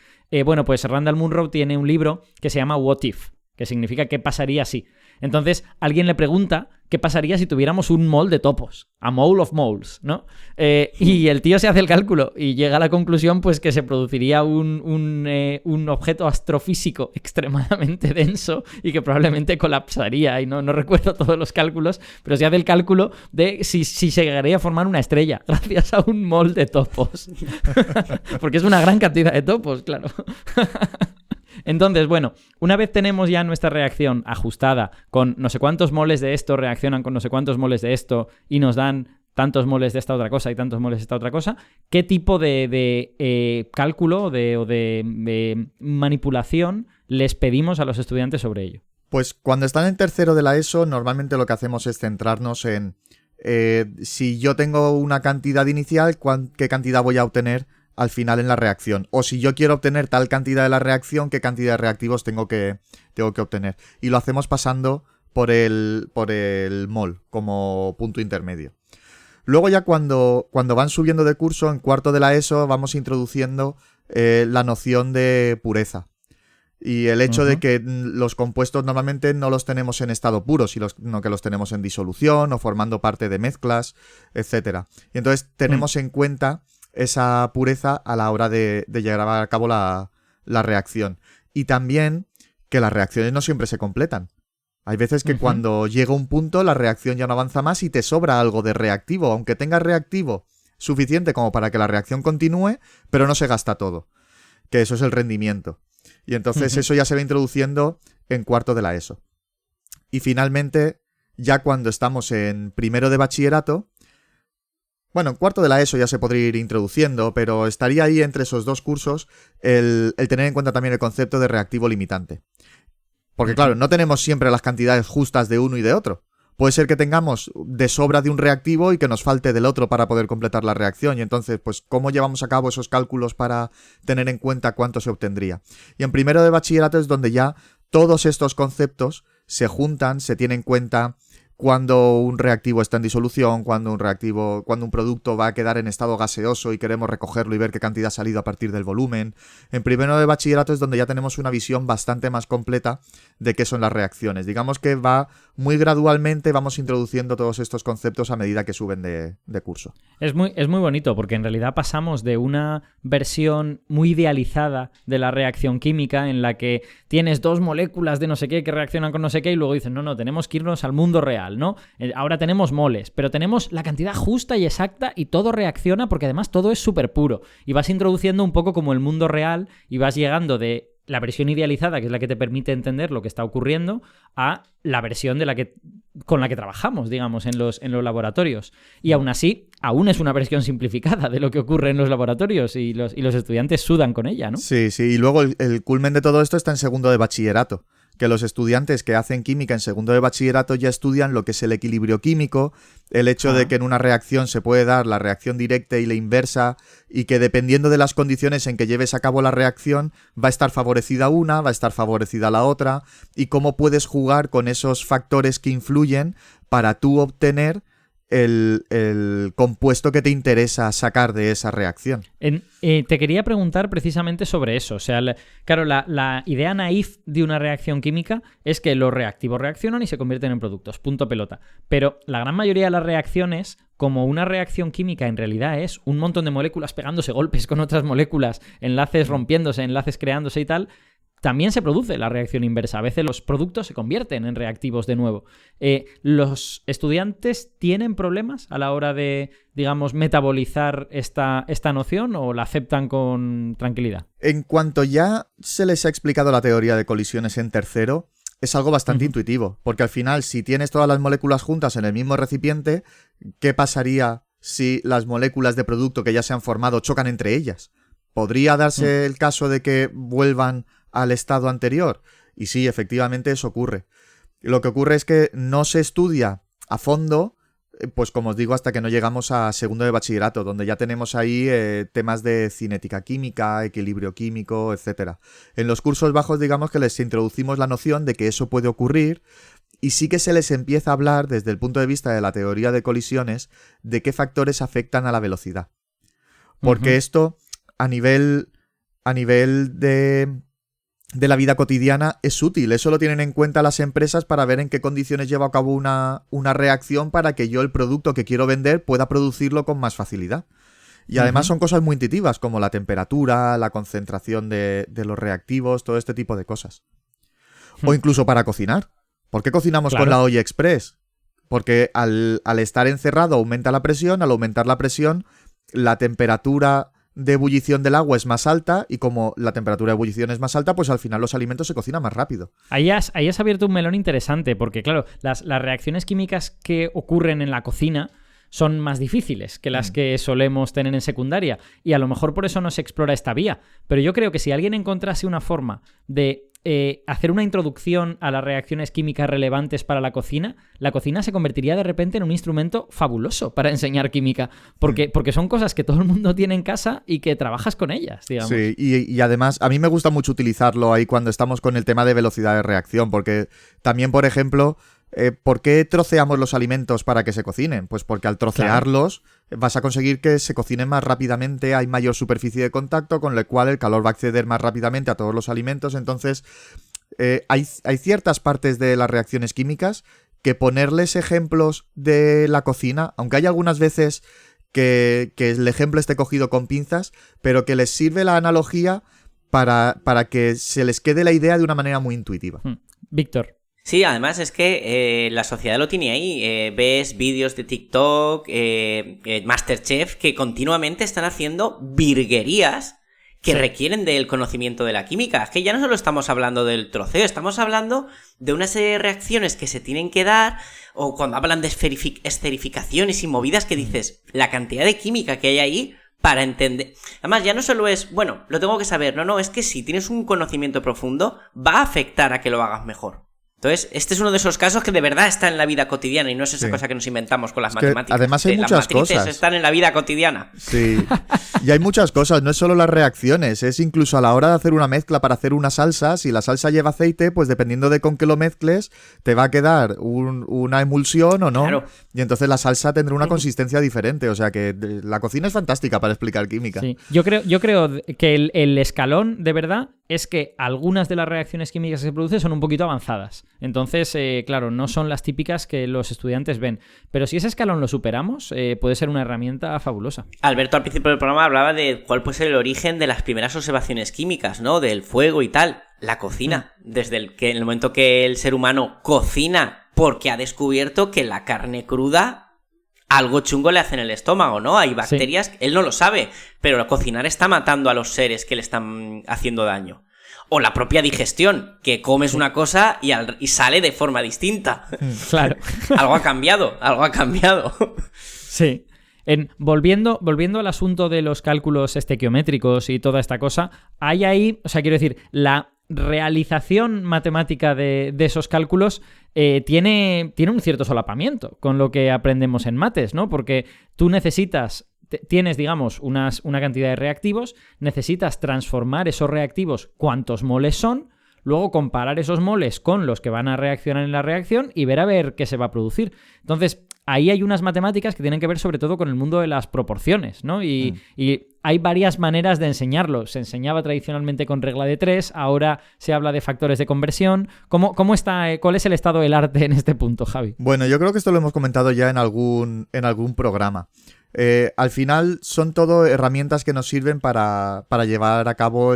Bueno, pues Randall Munroe tiene un libro que se llama What If, que significa ¿qué pasaría si? Entonces, alguien le pregunta qué pasaría si tuviéramos un mole de topos, a mole of moles, ¿no? Y el tío se hace el cálculo y llega a la conclusión pues que se produciría un objeto astrofísico extremadamente denso y que probablemente colapsaría, y no recuerdo todos los cálculos, pero se hace el cálculo de si se llegaría a formar una estrella gracias a un mole de topos. Porque es una gran cantidad de topos, claro. Entonces, bueno, una vez tenemos ya nuestra reacción ajustada con no sé cuántos moles de esto reaccionan con no sé cuántos moles de esto y nos dan tantos moles de esta otra cosa y tantos moles de esta otra cosa, ¿qué tipo de cálculo o de manipulación les pedimos a los estudiantes sobre ello? Pues cuando están en tercero de la ESO, normalmente lo que hacemos es centrarnos en si yo tengo una cantidad inicial, ¿qué cantidad voy a obtener al final en la reacción? O si yo quiero obtener tal cantidad de la reacción, ¿qué cantidad de reactivos tengo que obtener? Y lo hacemos pasando por el mol como punto intermedio. Luego ya cuando van subiendo de curso, en cuarto de la ESO, vamos introduciendo la noción de pureza. Y el hecho de que los compuestos normalmente no los tenemos en estado puro, sino que los tenemos en disolución o formando parte de mezclas, etcétera. Y entonces tenemos en cuenta esa pureza a la hora de llevar a cabo la reacción. Y también que las reacciones no siempre se completan. Hay veces que cuando llega un punto la reacción ya no avanza más y te sobra algo de reactivo, aunque tengas reactivo suficiente como para que la reacción continúe, pero no se gasta todo. Que eso es el rendimiento. Y entonces eso ya se va introduciendo en cuarto de la ESO. Y finalmente, ya cuando estamos en primero de bachillerato, bueno, en cuarto de la ESO ya se podría ir introduciendo, pero estaría ahí entre esos dos cursos el tener en cuenta también el concepto de reactivo limitante. Porque claro, no tenemos siempre las cantidades justas de uno y de otro. Puede ser que tengamos de sobra de un reactivo y que nos falte del otro para poder completar la reacción. Y entonces, pues, ¿cómo llevamos a cabo esos cálculos para tener en cuenta cuánto se obtendría? Y en primero de bachillerato es donde ya todos estos conceptos se juntan, se tienen en cuenta cuando un reactivo está en disolución, cuando un producto va a quedar en estado gaseoso y queremos recogerlo y ver qué cantidad ha salido a partir del volumen. En primero de bachillerato es donde ya tenemos una visión bastante más completa de qué son las reacciones. Digamos que va muy gradualmente, vamos introduciendo todos estos conceptos a medida que suben de curso. Es muy bonito porque en realidad pasamos de una versión muy idealizada de la reacción química en la que tienes dos moléculas de no sé qué que reaccionan con no sé qué y luego dicen, no, tenemos que irnos al mundo real, ¿no? Ahora tenemos moles, pero tenemos la cantidad justa y exacta y todo reacciona porque además todo es súper puro. Y vas introduciendo un poco como el mundo real y vas llegando de la versión idealizada, que es la que te permite entender lo que está ocurriendo, a la versión con la que trabajamos, digamos, en los laboratorios. Y aún así, aún es una versión simplificada de lo que ocurre en los laboratorios y los estudiantes sudan con ella, ¿no? Sí, y luego el culmen de todo esto está en segundo de bachillerato. Que los estudiantes que hacen química en segundo de bachillerato ya estudian lo que es el equilibrio químico, el hecho de que en una reacción se puede dar la reacción directa y la inversa, y que dependiendo de las condiciones en que lleves a cabo la reacción, va a estar favorecida una, va a estar favorecida la otra, y cómo puedes jugar con esos factores que influyen para tú obtener el compuesto que te interesa sacar de esa reacción. Te quería preguntar precisamente sobre eso. O sea, claro, la idea naif de una reacción química es que los reactivos reaccionan y se convierten en productos, punto pelota. Pero la gran mayoría de las reacciones como una reacción química en realidad es un montón de moléculas pegándose golpes con otras moléculas, enlaces rompiéndose, enlaces creándose y tal, también se produce la reacción inversa. A veces los productos se convierten en reactivos de nuevo. ¿Los estudiantes tienen problemas a la hora de, digamos, metabolizar esta noción o la aceptan con tranquilidad? En cuanto ya se les ha explicado la teoría de colisiones en tercero, es algo bastante intuitivo, porque al final, si tienes todas las moléculas juntas en el mismo recipiente, ¿qué pasaría si las moléculas de producto que ya se han formado chocan entre ellas? ¿Podría darse el caso de que vuelvan al estado anterior? Y sí, efectivamente eso ocurre. Lo que ocurre es que no se estudia a fondo, pues como os digo, hasta que no llegamos a segundo de bachillerato, donde ya tenemos ahí temas de cinética química, equilibrio químico, etc. En los cursos bajos, digamos que les introducimos la noción de que eso puede ocurrir y sí que se les empieza a hablar desde el punto de vista de la teoría de colisiones de qué factores afectan a la velocidad. Porque esto, a nivel de la vida cotidiana, es útil. Eso lo tienen en cuenta las empresas para ver en qué condiciones lleva a cabo una reacción para que yo el producto que quiero vender pueda producirlo con más facilidad. Y además son cosas muy intuitivas, como la temperatura, la concentración de los reactivos, todo este tipo de cosas. O incluso para cocinar. ¿Por qué cocinamos con la olla express? Porque al estar encerrado aumenta la presión, al aumentar la presión, la temperatura de ebullición del agua es más alta y como la temperatura de ebullición es más alta, pues al final los alimentos se cocinan más rápido. Ahí has abierto un melón interesante porque, claro, las reacciones químicas que ocurren en la cocina son más difíciles que las que solemos tener en secundaria y a lo mejor por eso no se explora esta vía. Pero yo creo que si alguien encontrase una forma de hacer una introducción a las reacciones químicas relevantes para la cocina se convertiría de repente en un instrumento fabuloso para enseñar química, porque son cosas que todo el mundo tiene en casa y que trabajas con ellas, digamos. Sí, y además a mí me gusta mucho utilizarlo ahí cuando estamos con el tema de velocidad de reacción, porque también, por ejemplo, ¿por qué troceamos los alimentos para que se cocinen? Pues porque al trocearlos vas a conseguir que se cocinen más rápidamente, hay mayor superficie de contacto, con lo cual el calor va a acceder más rápidamente a todos los alimentos. Entonces, hay ciertas partes de las reacciones químicas que ponerles ejemplos de la cocina, aunque hay algunas veces que el ejemplo esté cogido con pinzas, pero que les sirve la analogía para que se les quede la idea de una manera muy intuitiva. Víctor. Sí, además es que la sociedad lo tiene ahí. Ves vídeos de TikTok, Masterchef, que continuamente están haciendo virguerías que requieren del conocimiento de la química. Es que ya no solo estamos hablando del troceo, estamos hablando de una serie de reacciones que se tienen que dar, o cuando hablan de esterificaciones y movidas que dices, la cantidad de química que hay ahí para entender. Además, ya no solo es, bueno, lo tengo que saber, no, es que si tienes un conocimiento profundo, va a afectar a que lo hagas mejor. Entonces, este es uno de esos casos que de verdad está en la vida cotidiana y no es esa cosa que nos inventamos con las matemáticas. Además hay muchas cosas. Están en la vida cotidiana. Sí, y hay muchas cosas, no es solo las reacciones, es incluso a la hora de hacer una mezcla para hacer una salsa, si la salsa lleva aceite, pues dependiendo de con qué lo mezcles, te va a quedar una emulsión o no. Claro. Y entonces la salsa tendrá una consistencia diferente, o sea que la cocina es fantástica para explicar química. Sí. Yo creo que el escalón, de verdad, es que algunas de las reacciones químicas que se producen son un poquito avanzadas. Entonces, claro, no son las típicas que los estudiantes ven. Pero si ese escalón lo superamos, puede ser una herramienta fabulosa. Alberto al principio del programa hablaba de cuál puede ser el origen de las primeras observaciones químicas, ¿no? Del fuego y tal. La cocina. Desde en el momento que el ser humano cocina porque ha descubierto que la carne cruda algo chungo le hace en el estómago, ¿no? Hay bacterias, él no lo sabe, pero cocinar está matando a los seres que le están haciendo daño. O la propia digestión, que comes una cosa y sale de forma distinta. Claro. Algo ha cambiado. Sí. Volviendo al asunto de los cálculos estequiométricos y toda esta cosa, hay ahí, o sea, quiero decir, la realización matemática de esos cálculos tiene un cierto solapamiento con lo que aprendemos en mates, ¿no? Porque tú tienes, digamos, una cantidad de reactivos, necesitas transformar esos reactivos cuantos moles son, luego comparar esos moles con los que van a reaccionar en la reacción y ver a ver qué se va a producir. Entonces, ahí hay unas matemáticas que tienen que ver sobre todo con el mundo de las proporciones, ¿no? Y hay varias maneras de enseñarlo. Se enseñaba tradicionalmente con regla de 3, ahora se habla de factores de conversión. ¿Cómo está, cuál es el estado del arte en este punto, Javi? Bueno, yo creo que esto lo hemos comentado ya en algún programa. Al final son todo herramientas que nos sirven para llevar a cabo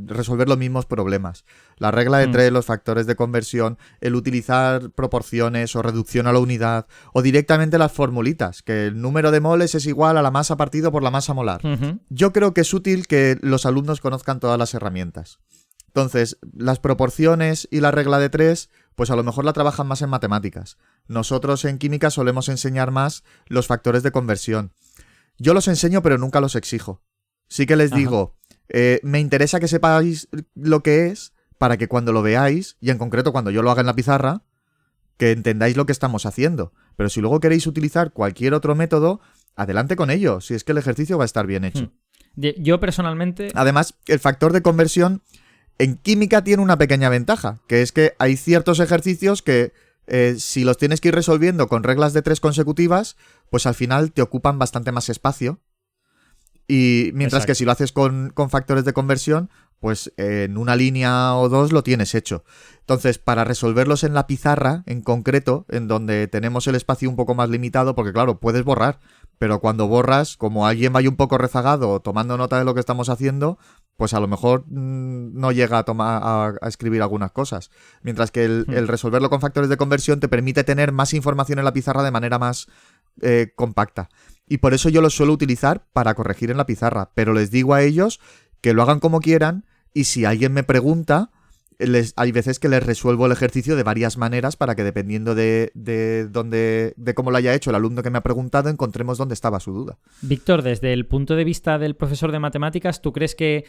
resolver los mismos problemas. La regla de 3, los factores de conversión, el utilizar proporciones o reducción a la unidad, o directamente las formulitas, que el número de moles es igual a la masa partido por la masa molar. Yo creo que es útil que los alumnos conozcan todas las herramientas. Entonces, las proporciones y la regla de 3, pues a lo mejor la trabajan más en matemáticas. Nosotros en química solemos enseñar más los factores de conversión. Yo los enseño, pero nunca los exijo. Sí que les digo, me interesa que sepáis lo que es, para que cuando lo veáis, y en concreto cuando yo lo haga en la pizarra, que entendáis lo que estamos haciendo. Pero si luego queréis utilizar cualquier otro método, adelante con ello, si es que el ejercicio va a estar bien hecho. Yo personalmente... Además, el factor de conversión en química tiene una pequeña ventaja, que es que hay ciertos ejercicios que si los tienes que ir resolviendo con reglas de 3 consecutivas, pues al final te ocupan bastante más espacio. Y mientras que si lo haces con factores de conversión, pues en una línea o 2 lo tienes hecho. Entonces, para resolverlos en la pizarra, en concreto, en donde tenemos el espacio un poco más limitado, porque claro, puedes borrar, pero cuando borras, como alguien vaya un poco rezagado tomando nota de lo que estamos haciendo, pues a lo mejor no llega a escribir algunas cosas. Mientras que el resolverlo con factores de conversión te permite tener más información en la pizarra de manera más compacta. Y por eso yo los suelo utilizar para corregir en la pizarra. Pero les digo a ellos que lo hagan como quieran, y si alguien me pregunta, hay veces que les resuelvo el ejercicio de varias maneras para que dependiendo de cómo lo haya hecho el alumno que me ha preguntado, encontremos dónde estaba su duda. Víctor, desde el punto de vista del profesor de matemáticas, ¿tú crees que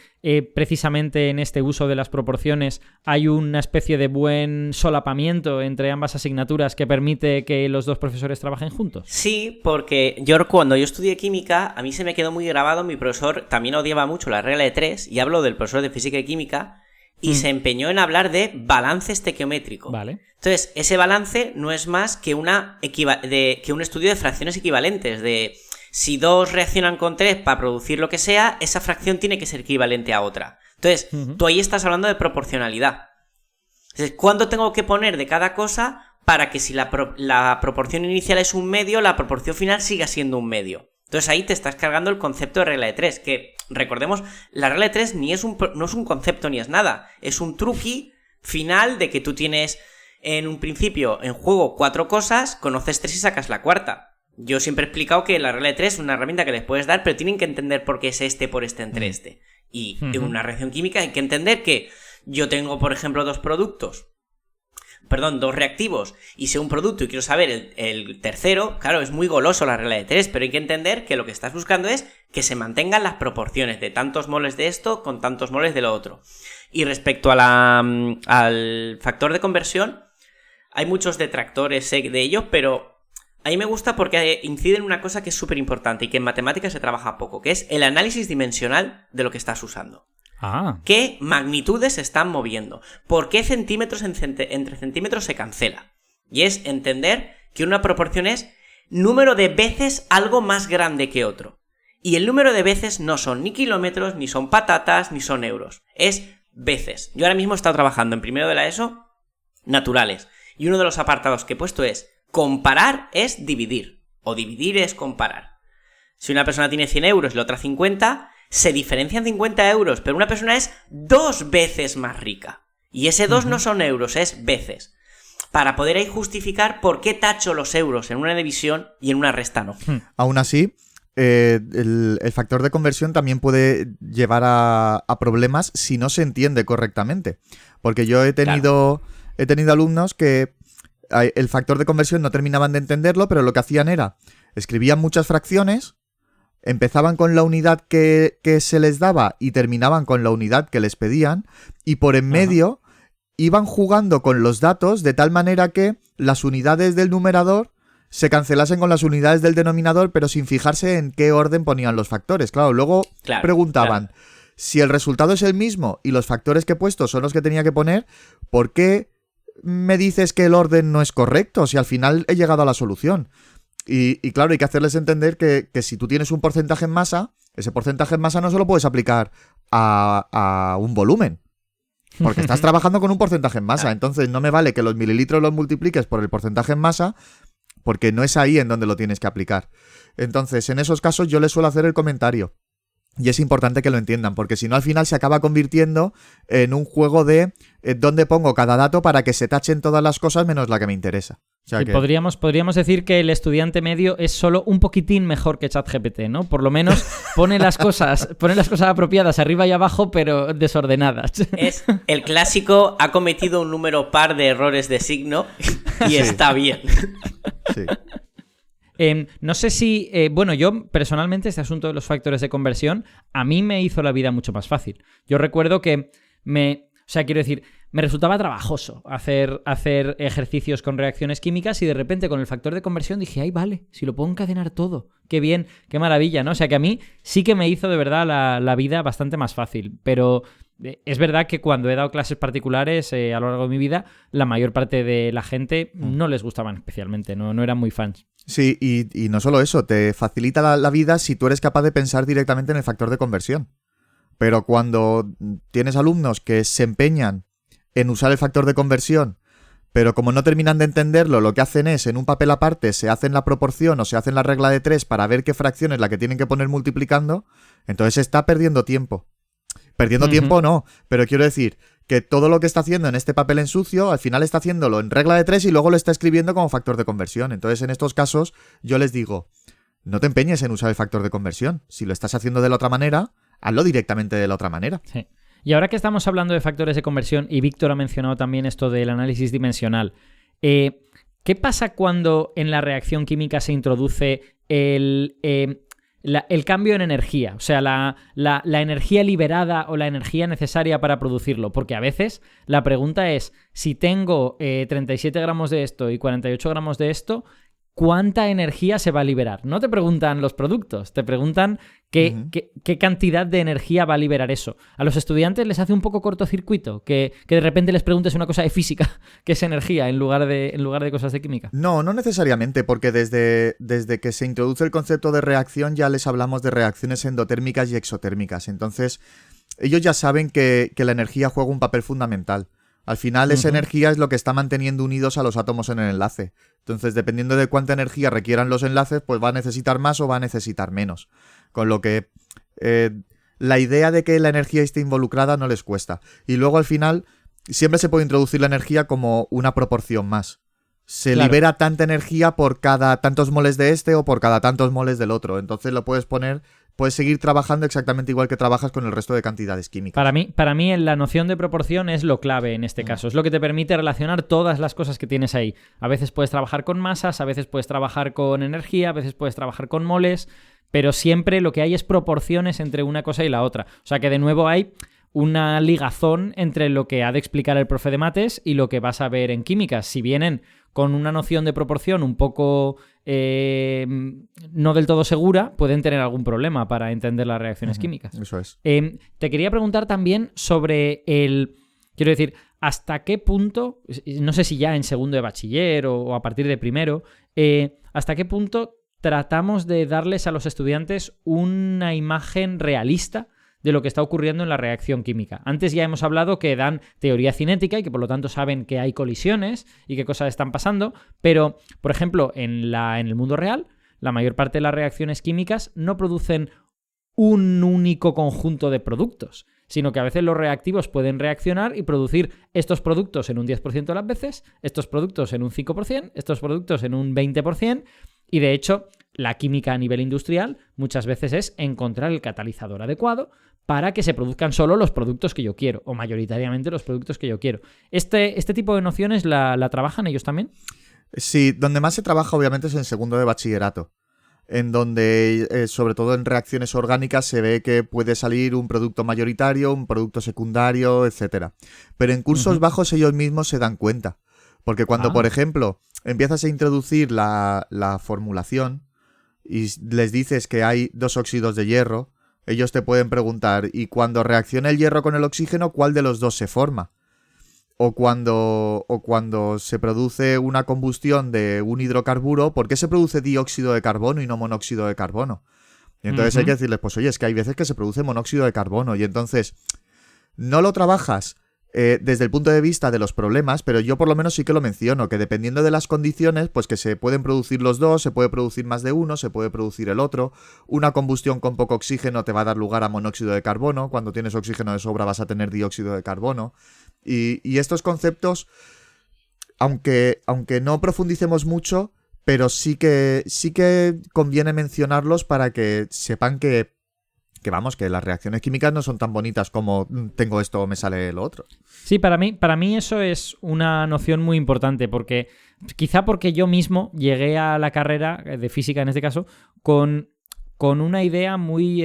precisamente en este uso de las proporciones hay una especie de buen solapamiento entre ambas asignaturas que permite que los dos profesores trabajen juntos? Sí, porque cuando yo estudié química, a mí se me quedó muy grabado, mi profesor también odiaba mucho la regla de 3, y hablo del profesor de física y química, y se empeñó en hablar de balance estequiométrico. Vale. Entonces, ese balance no es más que un estudio de fracciones equivalentes, de si 2 reaccionan con 3 para producir lo que sea, esa fracción tiene que ser equivalente a otra. Entonces, tú ahí estás hablando de proporcionalidad. Entonces, ¿cuánto tengo que poner de cada cosa para que si la proporción inicial es un medio, la proporción final siga siendo un medio? Entonces ahí te estás cargando el concepto de regla de 3, que, recordemos, la regla de 3 no es un concepto ni es nada, es un truqui final de que tú tienes en un principio en juego 4 cosas, conoces 3 y sacas la cuarta. Yo siempre he explicado que la regla de 3 es una herramienta que les puedes dar, pero tienen que entender por qué es este por este entre este. Y en una reacción química hay que entender que yo tengo, por ejemplo, dos reactivos, y sé un producto y quiero saber el tercero. Claro, es muy goloso la regla de 3, pero hay que entender que lo que estás buscando es que se mantengan las proporciones de tantos moles de esto con tantos moles de lo otro. Y respecto al factor de conversión, hay muchos detractores de ello, pero a mí me gusta porque incide en una cosa que es súper importante y que en matemáticas se trabaja poco, que es el análisis dimensional de lo que estás usando. ¿Qué magnitudes se están moviendo? ¿Por qué centímetros entre centímetros se cancela? Y es entender que una proporción es número de veces algo más grande que otro. Y el número de veces no son ni kilómetros, ni son patatas, ni son euros. Es veces. Yo ahora mismo he estado trabajando en primero de la ESO, naturales. Y uno de los apartados que he puesto es comparar es dividir. O dividir es comparar. Si una persona tiene 100 euros y la otra 50... se diferencian 50 euros, pero una persona es 2 veces más rica. Y ese 2 no son euros, es veces. Para poder ahí justificar por qué tacho los euros en una división y en una resta no. Aún así, el factor de conversión también puede llevar a problemas si no se entiende correctamente. Porque yo he tenido alumnos que el factor de conversión no terminaban de entenderlo, pero lo que hacían era, escribían muchas fracciones, empezaban con la unidad que se les daba y terminaban con la unidad que les pedían, y por en medio iban jugando con los datos de tal manera que las unidades del numerador se cancelasen con las unidades del denominador, pero sin fijarse en qué orden ponían los factores. Claro, luego preguntaban, si el resultado es el mismo y los factores que he puesto son los que tenía que poner, ¿por qué me dices que el orden no es correcto si al final he llegado a la solución? Y claro, hay que hacerles entender que si tú tienes un porcentaje en masa, ese porcentaje en masa no se lo puedes aplicar a un volumen. Porque estás trabajando con un porcentaje en masa. Entonces no me vale que los mililitros los multipliques por el porcentaje en masa, porque no es ahí en donde lo tienes que aplicar. Entonces, en esos casos yo les suelo hacer el comentario. Y es importante que lo entiendan, porque si no al final se acaba convirtiendo en un juego de dónde pongo cada dato para que se tachen todas las cosas menos la que me interesa. O sea y que... podríamos decir que el estudiante medio es solo un poquitín mejor que ChatGPT, ¿no? Por lo menos pone las cosas apropiadas arriba y abajo, pero desordenadas. Es el clásico, ha cometido un número par de errores de signo y está bien. Sí. No sé si... bueno, yo personalmente este asunto de los factores de conversión a mí me hizo la vida mucho más fácil. Yo recuerdo que me resultaba trabajoso hacer ejercicios con reacciones químicas y de repente con el factor de conversión dije, ay, vale, si lo puedo encadenar todo, qué bien, qué maravilla, ¿no? O sea que a mí sí que me hizo de verdad la vida bastante más fácil, pero es verdad que cuando he dado clases particulares a lo largo de mi vida, la mayor parte de la gente no les gustaban especialmente, no eran muy fans. Sí, y no solo eso, te facilita la vida si tú eres capaz de pensar directamente en el factor de conversión. Pero cuando tienes alumnos que se empeñan en usar el factor de conversión, pero como no terminan de entenderlo, lo que hacen es, en un papel aparte, se hacen la proporción o se hacen la regla de 3 para ver qué fracción es la que tienen que poner multiplicando, entonces se está perdiendo tiempo. Perdiendo tiempo no, pero quiero decir que todo lo que está haciendo en este papel en sucio, al final está haciéndolo en regla de 3 y luego lo está escribiendo como factor de conversión. Entonces, en estos casos, yo les digo, no te empeñes en usar el factor de conversión. Si lo estás haciendo de la otra manera, hazlo directamente de la otra manera. Sí. Y ahora que estamos hablando de factores de conversión, y Víctor ha mencionado también esto del análisis dimensional, ¿qué pasa cuando en la reacción química se introduce el cambio en energía? O sea, la energía liberada o la energía necesaria para producirlo. Porque a veces la pregunta es, si tengo 37 gramos de esto y 48 gramos de esto, ¿cuánta energía se va a liberar? No te preguntan los productos, te preguntan qué cantidad de energía va a liberar eso. A los estudiantes les hace un poco cortocircuito que de repente les preguntes una cosa de física, que es energía, en lugar de cosas de química. No necesariamente, porque desde que se introduce el concepto de reacción ya les hablamos de reacciones endotérmicas y exotérmicas. Entonces, ellos ya saben que la energía juega un papel fundamental. Al final, esa energía es lo que está manteniendo unidos a los átomos en el enlace. Entonces, dependiendo de cuánta energía requieran los enlaces, pues va a necesitar más o va a necesitar menos. Con lo que la idea de que la energía esté involucrada no les cuesta. Y luego, al final, siempre se puede introducir la energía como una proporción más. Se libera tanta energía por cada tantos moles de este o por cada tantos moles del otro. Entonces lo puedes poner... Puedes seguir trabajando exactamente igual que trabajas con el resto de cantidades químicas. Para mí la noción de proporción es lo clave en este caso. Es lo que te permite relacionar todas las cosas que tienes ahí. A veces puedes trabajar con masas, a veces puedes trabajar con energía, a veces puedes trabajar con moles, pero siempre lo que hay es proporciones entre una cosa y la otra. O sea que de nuevo hay una ligazón entre lo que ha de explicar el profe de mates y lo que vas a ver en químicas. Si vienen con una noción de proporción un poco no del todo segura, pueden tener algún problema para entender las reacciones químicas. Eso es. Te quería preguntar también sobre quiero decir, ¿hasta qué punto, no sé si ya en segundo de bachiller o a partir de primero, hasta qué punto tratamos de darles a los estudiantes una imagen realista de lo que está ocurriendo en la reacción química? Antes ya hemos hablado que dan teoría cinética y que por lo tanto saben que hay colisiones y qué cosas están pasando, pero, por ejemplo, en el mundo real, la mayor parte de las reacciones químicas no producen un único conjunto de productos, sino que a veces los reactivos pueden reaccionar y producir estos productos en un 10% de las veces, estos productos en un 5%, estos productos en un 20%, y de hecho la química a nivel industrial muchas veces es encontrar el catalizador adecuado para que se produzcan solo los productos que yo quiero, o mayoritariamente los productos que yo quiero. ¿Este tipo de nociones la trabajan ellos también? Sí, donde más se trabaja obviamente es en segundo de bachillerato, en donde, sobre todo en reacciones orgánicas, se ve que puede salir un producto mayoritario, un producto secundario, etcétera. Pero en cursos bajos ellos mismos se dan cuenta. Porque cuando, por ejemplo, empiezas a introducir la formulación y les dices que hay 2 óxidos de hierro, Ellos te pueden preguntar, ¿y cuando reacciona el hierro con el oxígeno, cuál de los dos se forma? O cuando se produce una combustión de un hidrocarburo, ¿por qué se produce dióxido de carbono y no monóxido de carbono? Y entonces hay que decirles, pues oye, es que hay veces que se produce monóxido de carbono. Y entonces no lo trabajas desde el punto de vista de los problemas, pero yo por lo menos sí que lo menciono, que dependiendo de las condiciones, pues que se pueden producir los dos, se puede producir más de uno, se puede producir el otro. Una combustión con poco oxígeno te va a dar lugar a monóxido de carbono. Cuando tienes oxígeno de sobra vas a tener dióxido de carbono. Y estos conceptos, aunque no profundicemos mucho, pero sí que conviene mencionarlos para que sepan que las reacciones químicas no son tan bonitas como tengo esto o me sale lo otro. Sí, para mí eso es una noción muy importante, porque quizá porque yo mismo llegué a la carrera de física, en este caso, con una idea muy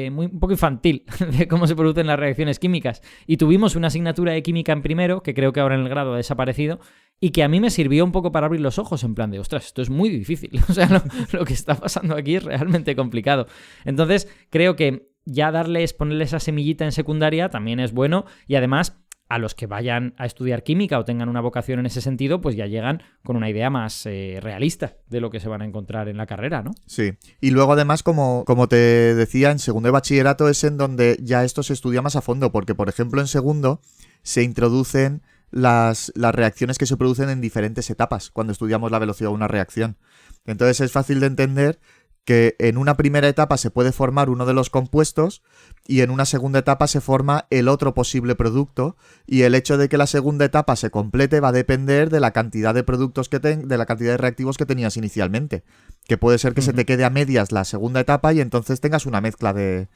un poco infantil de cómo se producen las reacciones químicas. Y tuvimos una asignatura de química en primero, que creo que ahora en el grado ha desaparecido, y que a mí me sirvió un poco para abrir los ojos, en plan de, ostras, esto es muy difícil. O sea, lo que está pasando aquí es realmente complicado. Entonces, creo que ya ponerle esa semillita en secundaria también es bueno, y además a los que vayan a estudiar química o tengan una vocación en ese sentido, pues ya llegan con una idea más realista de lo que se van a encontrar en la carrera, ¿no? Sí, y luego además, como te decía, en segundo de bachillerato es en donde ya esto se estudia más a fondo, porque por ejemplo en segundo se introducen las reacciones que se producen en diferentes etapas cuando estudiamos la velocidad de una reacción. Entonces es fácil de entender que en una primera etapa se puede formar uno de los compuestos y en una segunda etapa se forma el otro posible producto, y el hecho de que la segunda etapa se complete va a depender de la cantidad de productos de la cantidad de reactivos que tenías inicialmente, que puede ser que se te quede a medias la segunda etapa y entonces tengas una mezcla de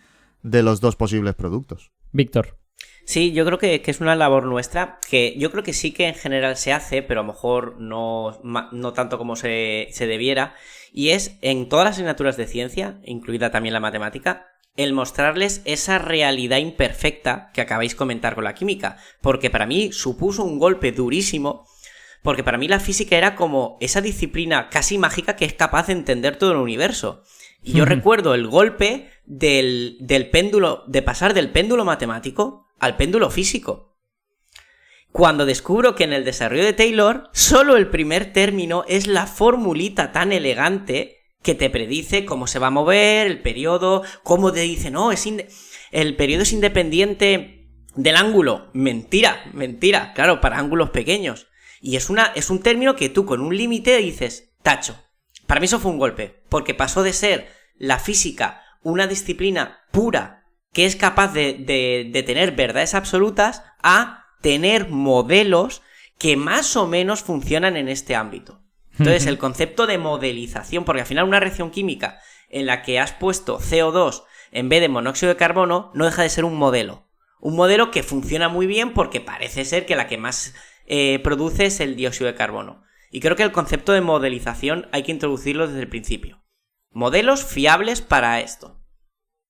los dos posibles productos. Víctor. Sí, yo creo que es una labor nuestra, que yo creo que sí que en general se hace, pero a lo mejor no tanto como se debiera, y es en todas las asignaturas de ciencia, incluida también la matemática, el mostrarles esa realidad imperfecta que acabáis de comentar con la química, porque para mí supuso un golpe durísimo, porque para mí la física era como esa disciplina casi mágica que es capaz de entender todo el universo. Y yo recuerdo el golpe del péndulo, de pasar del péndulo matemático al péndulo físico. Cuando descubro que en el desarrollo de Taylor, solo el primer término es la formulita tan elegante que te predice cómo se va a mover, el periodo, cómo te dice, no, el periodo es independiente del ángulo. Mentira, claro, para ángulos pequeños. Y es un término que tú con un límite dices, tacho. Para mí eso fue un golpe, porque pasó de ser la física una disciplina pura que es capaz de tener verdades absolutas a tener modelos que más o menos funcionan en este ámbito. Entonces, el concepto de modelización, porque al final una reacción química en la que has puesto CO2 en vez de monóxido de carbono no deja de ser un modelo. Un modelo que funciona muy bien porque parece ser que la que más produce es el dióxido de carbono. Y creo que el concepto de modelización hay que introducirlo desde el principio. Modelos fiables para esto.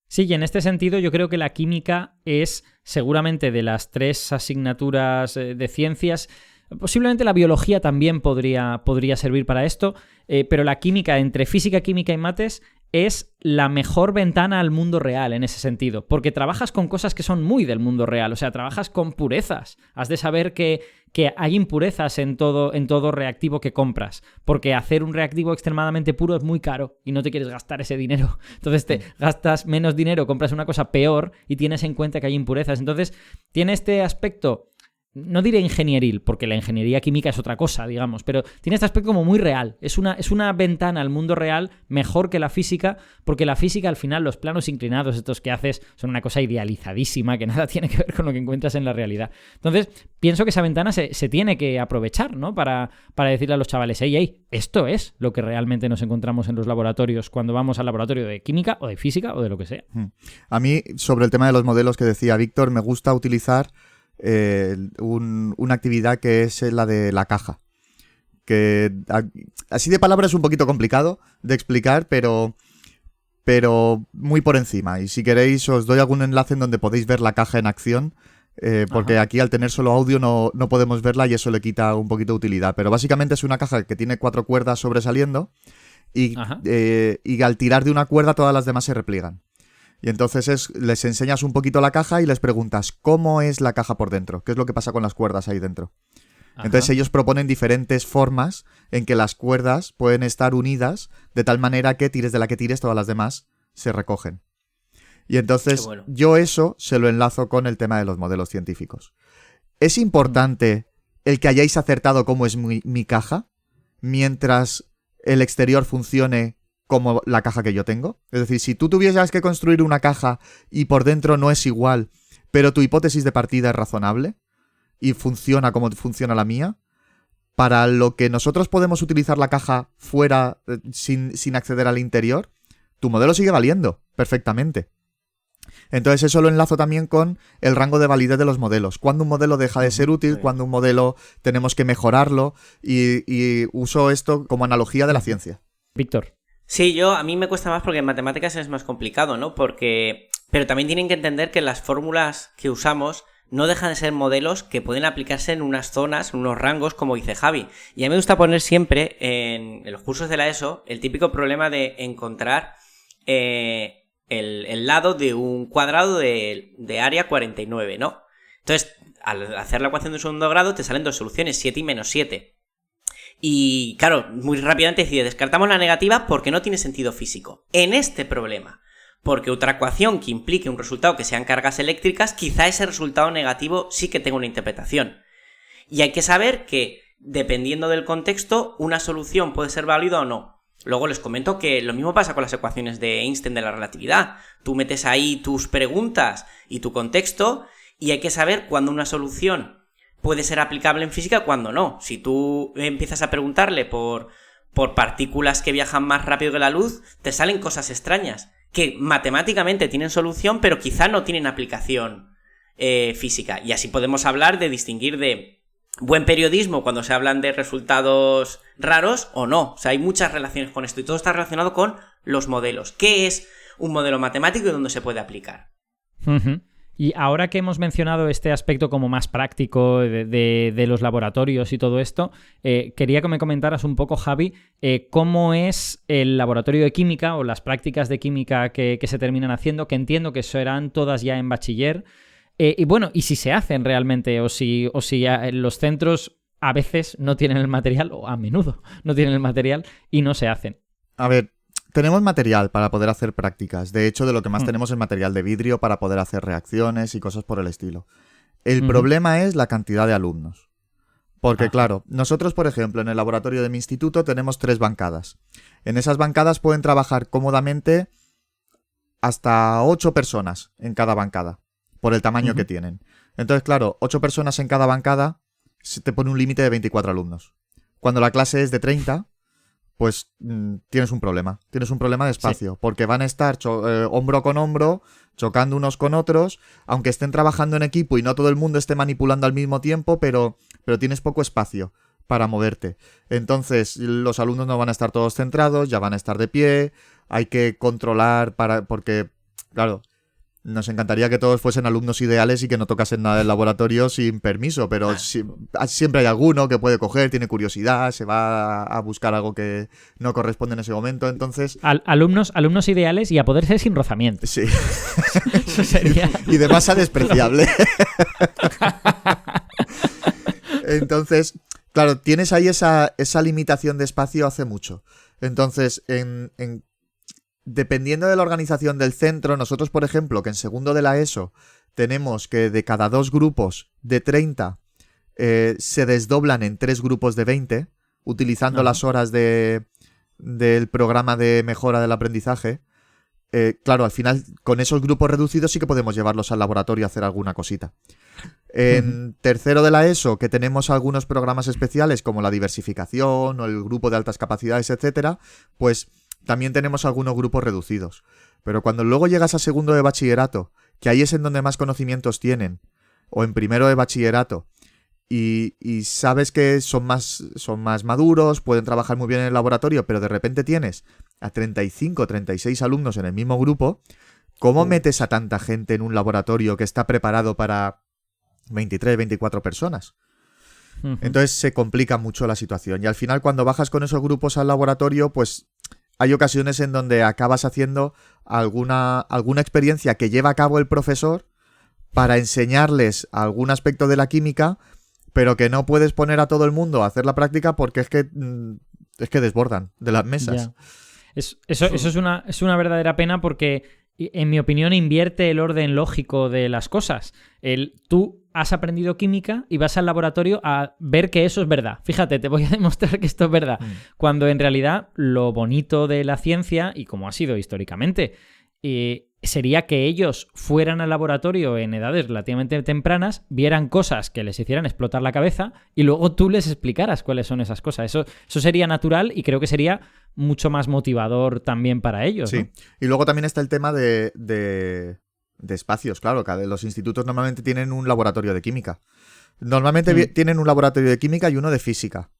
Sí, y en este sentido yo creo que la química es seguramente de las 3 asignaturas de ciencias, posiblemente la biología también podría servir para esto, pero la química, entre física, química y mates, es la mejor ventana al mundo real en ese sentido, porque trabajas con cosas que son muy del mundo real, o sea, trabajas con purezas. Has de saber que hay impurezas en todo reactivo que compras, porque hacer un reactivo extremadamente puro es muy caro y no te quieres gastar ese dinero. Entonces te gastas menos dinero, compras una cosa peor y tienes en cuenta que hay impurezas. Entonces tiene este aspecto, no diré ingenieril, porque la ingeniería química es otra cosa, digamos, pero tiene este aspecto como muy real. Es una ventana al mundo real mejor que la física, porque la física al final, los planos inclinados estos que haces son una cosa idealizadísima que nada tiene que ver con lo que encuentras en la realidad. Entonces, pienso que esa ventana se tiene que aprovechar, ¿no? Para decirle a los chavales, hey, esto es lo que realmente nos encontramos en los laboratorios cuando vamos al laboratorio de química o de física o de lo que sea. A mí, sobre el tema de los modelos que decía Víctor, me gusta utilizar una actividad que es la de la caja, que así de palabra es un poquito complicado de explicar, pero muy por encima, y si queréis os doy algún enlace en donde podéis ver la caja en acción, porque aquí al tener solo audio no podemos verla y eso le quita un poquito de utilidad, pero básicamente es una caja que tiene 4 cuerdas sobresaliendo y al tirar de una cuerda todas las demás se repliegan. Y entonces les enseñas un poquito la caja y les preguntas cómo es la caja por dentro, qué es lo que pasa con las cuerdas ahí dentro. Ajá. Entonces ellos proponen diferentes formas en que las cuerdas pueden estar unidas de tal manera que tires de la que tires, todas las demás se recogen. Y entonces yo eso se lo enlazo con el tema de los modelos científicos. ¿Es importante el que hayáis acertado cómo es mi caja mientras el exterior funcione como la caja que yo tengo? Es decir, si tú tuvieras que construir una caja y por dentro no es igual, pero tu hipótesis de partida es razonable y funciona como funciona la mía, para lo que nosotros podemos utilizar la caja fuera sin acceder al interior, tu modelo sigue valiendo perfectamente. Entonces eso lo enlazo también con el rango de validez de los modelos. Cuando un modelo deja de ser útil, cuando un modelo tenemos que mejorarlo, y uso esto como analogía de la ciencia. Víctor. Sí, a mí me cuesta más porque en matemáticas es más complicado, ¿no? Pero también tienen que entender que las fórmulas que usamos no dejan de ser modelos que pueden aplicarse en unas zonas, en unos rangos, como dice Javi. Y a mí me gusta poner siempre en los cursos de la ESO el típico problema de encontrar el lado de un cuadrado de área 49, ¿no? Entonces, al hacer la ecuación de un segundo grado, te salen dos soluciones, 7 y menos 7. Y claro, muy rápidamente decides, descartamos la negativa porque no tiene sentido físico. En este problema, porque otra ecuación que implique un resultado que sean cargas eléctricas, quizá ese resultado negativo sí que tenga una interpretación. Y hay que saber que, dependiendo del contexto, una solución puede ser válida o no. Luego les comento que lo mismo pasa con las ecuaciones de Einstein de la relatividad. Tú metes ahí tus preguntas y tu contexto y hay que saber cuándo una solución puede ser aplicable en física, cuándo no. Si tú empiezas a preguntarle por partículas que viajan más rápido que la luz, te salen cosas extrañas que matemáticamente tienen solución, pero quizá no tienen aplicación física. Y así podemos hablar de distinguir de buen periodismo cuando se hablan de resultados raros o no. O sea, hay muchas relaciones con esto y todo está relacionado con los modelos. ¿Qué es un modelo matemático y dónde se puede aplicar? Uh-huh. Y ahora que hemos mencionado este aspecto como más práctico de los laboratorios y todo esto, quería que me comentaras un poco, Javi, cómo es el laboratorio de química o las prácticas de química que se terminan haciendo, que entiendo que serán todas ya en bachiller. Y bueno, y si se hacen realmente o si los centros a veces no tienen el material, o a menudo no tienen el material y no se hacen. A ver, tenemos material para poder hacer prácticas. De hecho, de lo que más tenemos es material de vidrio para poder hacer reacciones y cosas por el estilo. El problema es la cantidad de alumnos. Porque, claro, nosotros, por ejemplo, en el laboratorio de mi instituto tenemos 3 bancadas. En esas bancadas pueden trabajar cómodamente hasta 8 personas en cada bancada, por el tamaño que tienen. Entonces, claro, 8 personas en cada bancada se te pone un límite de 24 alumnos. Cuando la clase es de 30... pues tienes un problema. Tienes un problema de espacio, porque van a estar hombro con hombro, chocando unos con otros, aunque estén trabajando en equipo y no todo el mundo esté manipulando al mismo tiempo, pero tienes poco espacio para moverte. Entonces, los alumnos no van a estar todos centrados, ya van a estar de pie, hay que controlar porque, claro, nos encantaría que todos fuesen alumnos ideales y que no tocasen nada del laboratorio sin permiso, pero siempre hay alguno que puede coger, tiene curiosidad, se va a buscar algo que no corresponde en ese momento, entonces... Alumnos ideales y a poder ser sin rozamiento. Sí. Eso sería... Y de masa despreciable. Entonces, claro, tienes ahí esa limitación de espacio hace mucho. Entonces, dependiendo de la organización del centro, nosotros, por ejemplo, que en segundo de la ESO tenemos que de cada 2 grupos de 30 se desdoblan en 3 grupos de 20, utilizando las horas del programa de mejora del aprendizaje. Claro, al final, con esos grupos reducidos sí que podemos llevarlos al laboratorio a hacer alguna cosita. En tercero de la ESO, que tenemos algunos programas especiales como la diversificación o el grupo de altas capacidades, etcétera, pues también tenemos algunos grupos reducidos. Pero cuando luego llegas a segundo de bachillerato, que ahí es en donde más conocimientos tienen, o en primero de bachillerato, y sabes que son más maduros, pueden trabajar muy bien en el laboratorio, pero de repente tienes a 35, 36 alumnos en el mismo grupo, ¿cómo metes a tanta gente en un laboratorio que está preparado para 23, 24 personas? Entonces se complica mucho la situación. Y al final, cuando bajas con esos grupos al laboratorio, pues hay ocasiones en donde acabas haciendo alguna experiencia que lleva a cabo el profesor para enseñarles algún aspecto de la química, pero que no puedes poner a todo el mundo a hacer la práctica porque es que desbordan de las mesas. Eso es una verdadera pena porque, en mi opinión, invierte el orden lógico de las cosas. Tú has aprendido química y vas al laboratorio a ver que eso es verdad. Fíjate, te voy a demostrar que esto es verdad. Cuando en realidad lo bonito de la ciencia, y como ha sido históricamente, sería que ellos fueran al laboratorio en edades relativamente tempranas, vieran cosas que les hicieran explotar la cabeza y luego tú les explicaras cuáles son esas cosas. Eso sería natural y creo que sería mucho más motivador también para ellos. Sí, ¿no? Y luego también está el tema de espacios. Claro, que los institutos normalmente tienen un laboratorio de química. Normalmente tienen un laboratorio de química y uno de física.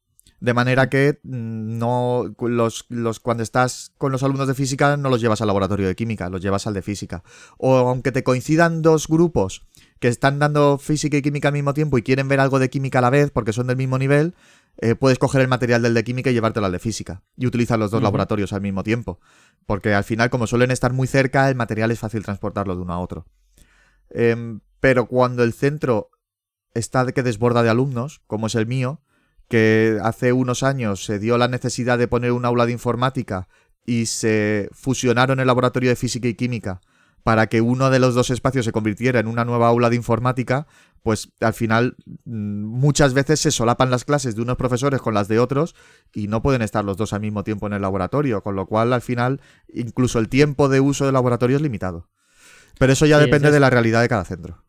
De manera que no cuando estás con los alumnos de física no los llevas al laboratorio de química, los llevas al de física. O aunque te coincidan dos grupos que están dando física y química al mismo tiempo y quieren ver algo de química a la vez porque son del mismo nivel, puedes coger el material del de química y llevártelo al de física. Y utilizar los dos laboratorios al mismo tiempo. Porque al final, como suelen estar muy cerca, el material es fácil transportarlo de uno a otro. Pero cuando el centro está que desborda de alumnos, como es el mío, que hace unos años se dio la necesidad de poner un aula de informática y se fusionaron el laboratorio de física y química para que uno de los dos espacios se convirtiera en una nueva aula de informática, pues al final muchas veces se solapan las clases de unos profesores con las de otros y no pueden estar los dos al mismo tiempo en el laboratorio, con lo cual al final incluso el tiempo de uso del laboratorio es limitado. Pero eso ya depende de la realidad de cada centro.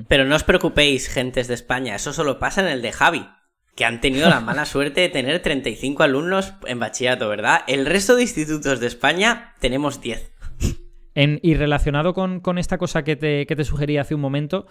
Pero no os preocupéis, gentes de España, eso solo pasa en el de Javi, que han tenido la mala suerte de tener 35 alumnos en bachillerato, ¿verdad? El resto de institutos de España tenemos 10. Y relacionado con esta cosa que te sugerí hace un momento,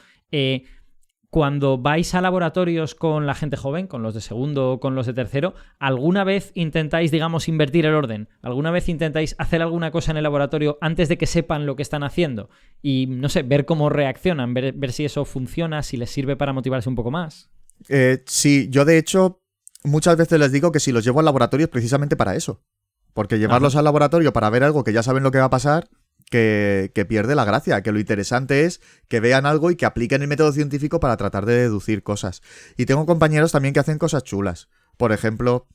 cuando vais a laboratorios con la gente joven, con los de segundo o con los de tercero, ¿alguna vez intentáis, digamos, invertir el orden? ¿Alguna vez intentáis hacer alguna cosa en el laboratorio antes de que sepan lo que están haciendo? Y, no sé, ver cómo reaccionan, ver si eso funciona, si les sirve para motivarse un poco más. Sí, yo de hecho muchas veces les digo que si los llevo al laboratorio es precisamente para eso. Porque llevarlos al laboratorio para ver algo que ya saben lo que va a pasar, que pierde la gracia, que lo interesante es que vean algo y que apliquen el método científico para tratar de deducir cosas. Y tengo compañeros también que hacen cosas chulas. Por ejemplo,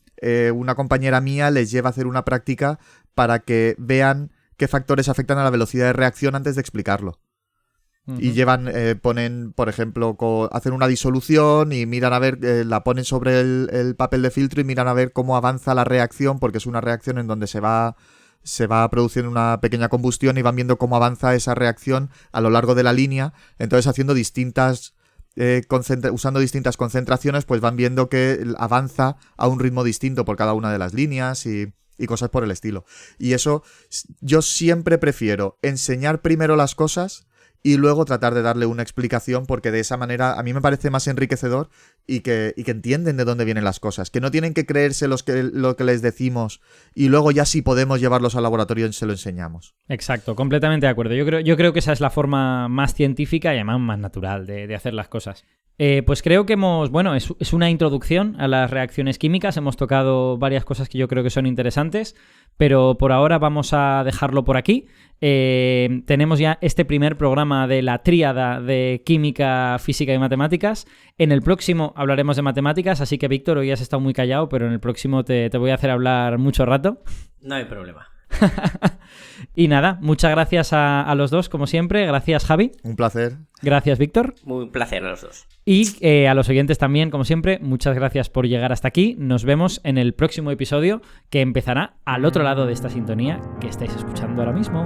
una compañera mía les lleva a hacer una práctica para que vean qué factores afectan a la velocidad de reacción antes de explicarlo. Y ponen, por ejemplo, hacen una disolución y miran a ver, la ponen sobre el papel de filtro y miran a ver cómo avanza la reacción, porque es una reacción en donde se va produciendo una pequeña combustión y van viendo cómo avanza esa reacción a lo largo de la línea. Entonces, haciendo usando distintas concentraciones, pues van viendo que avanza a un ritmo distinto por cada una de las líneas y cosas por el estilo. Y eso, yo siempre prefiero enseñar primero las cosas y luego tratar de darle una explicación, porque de esa manera a mí me parece más enriquecedor y que entienden de dónde vienen las cosas, que no tienen que creerse lo que les decimos y luego ya si podemos llevarlos al laboratorio se lo enseñamos. Exacto, completamente de acuerdo. Yo creo que esa es la forma más científica y además más natural de hacer las cosas. Pues creo que es una introducción a las reacciones químicas, hemos tocado varias cosas que yo creo que son interesantes, pero por ahora vamos a dejarlo por aquí. Tenemos ya este primer programa de la tríada de química, física y matemáticas. En el próximo hablaremos de matemáticas, así que Víctor, hoy has estado muy callado, pero en el próximo te voy a hacer hablar mucho rato. No hay problema. Y nada, muchas gracias a los dos, como siempre. Gracias, Javi. Un placer. Gracias, Víctor. Muy placer a los dos. Y a los oyentes también, como siempre, muchas gracias por llegar hasta aquí. Nos vemos en el próximo episodio, que empezará al otro lado de esta sintonía que estáis escuchando ahora mismo.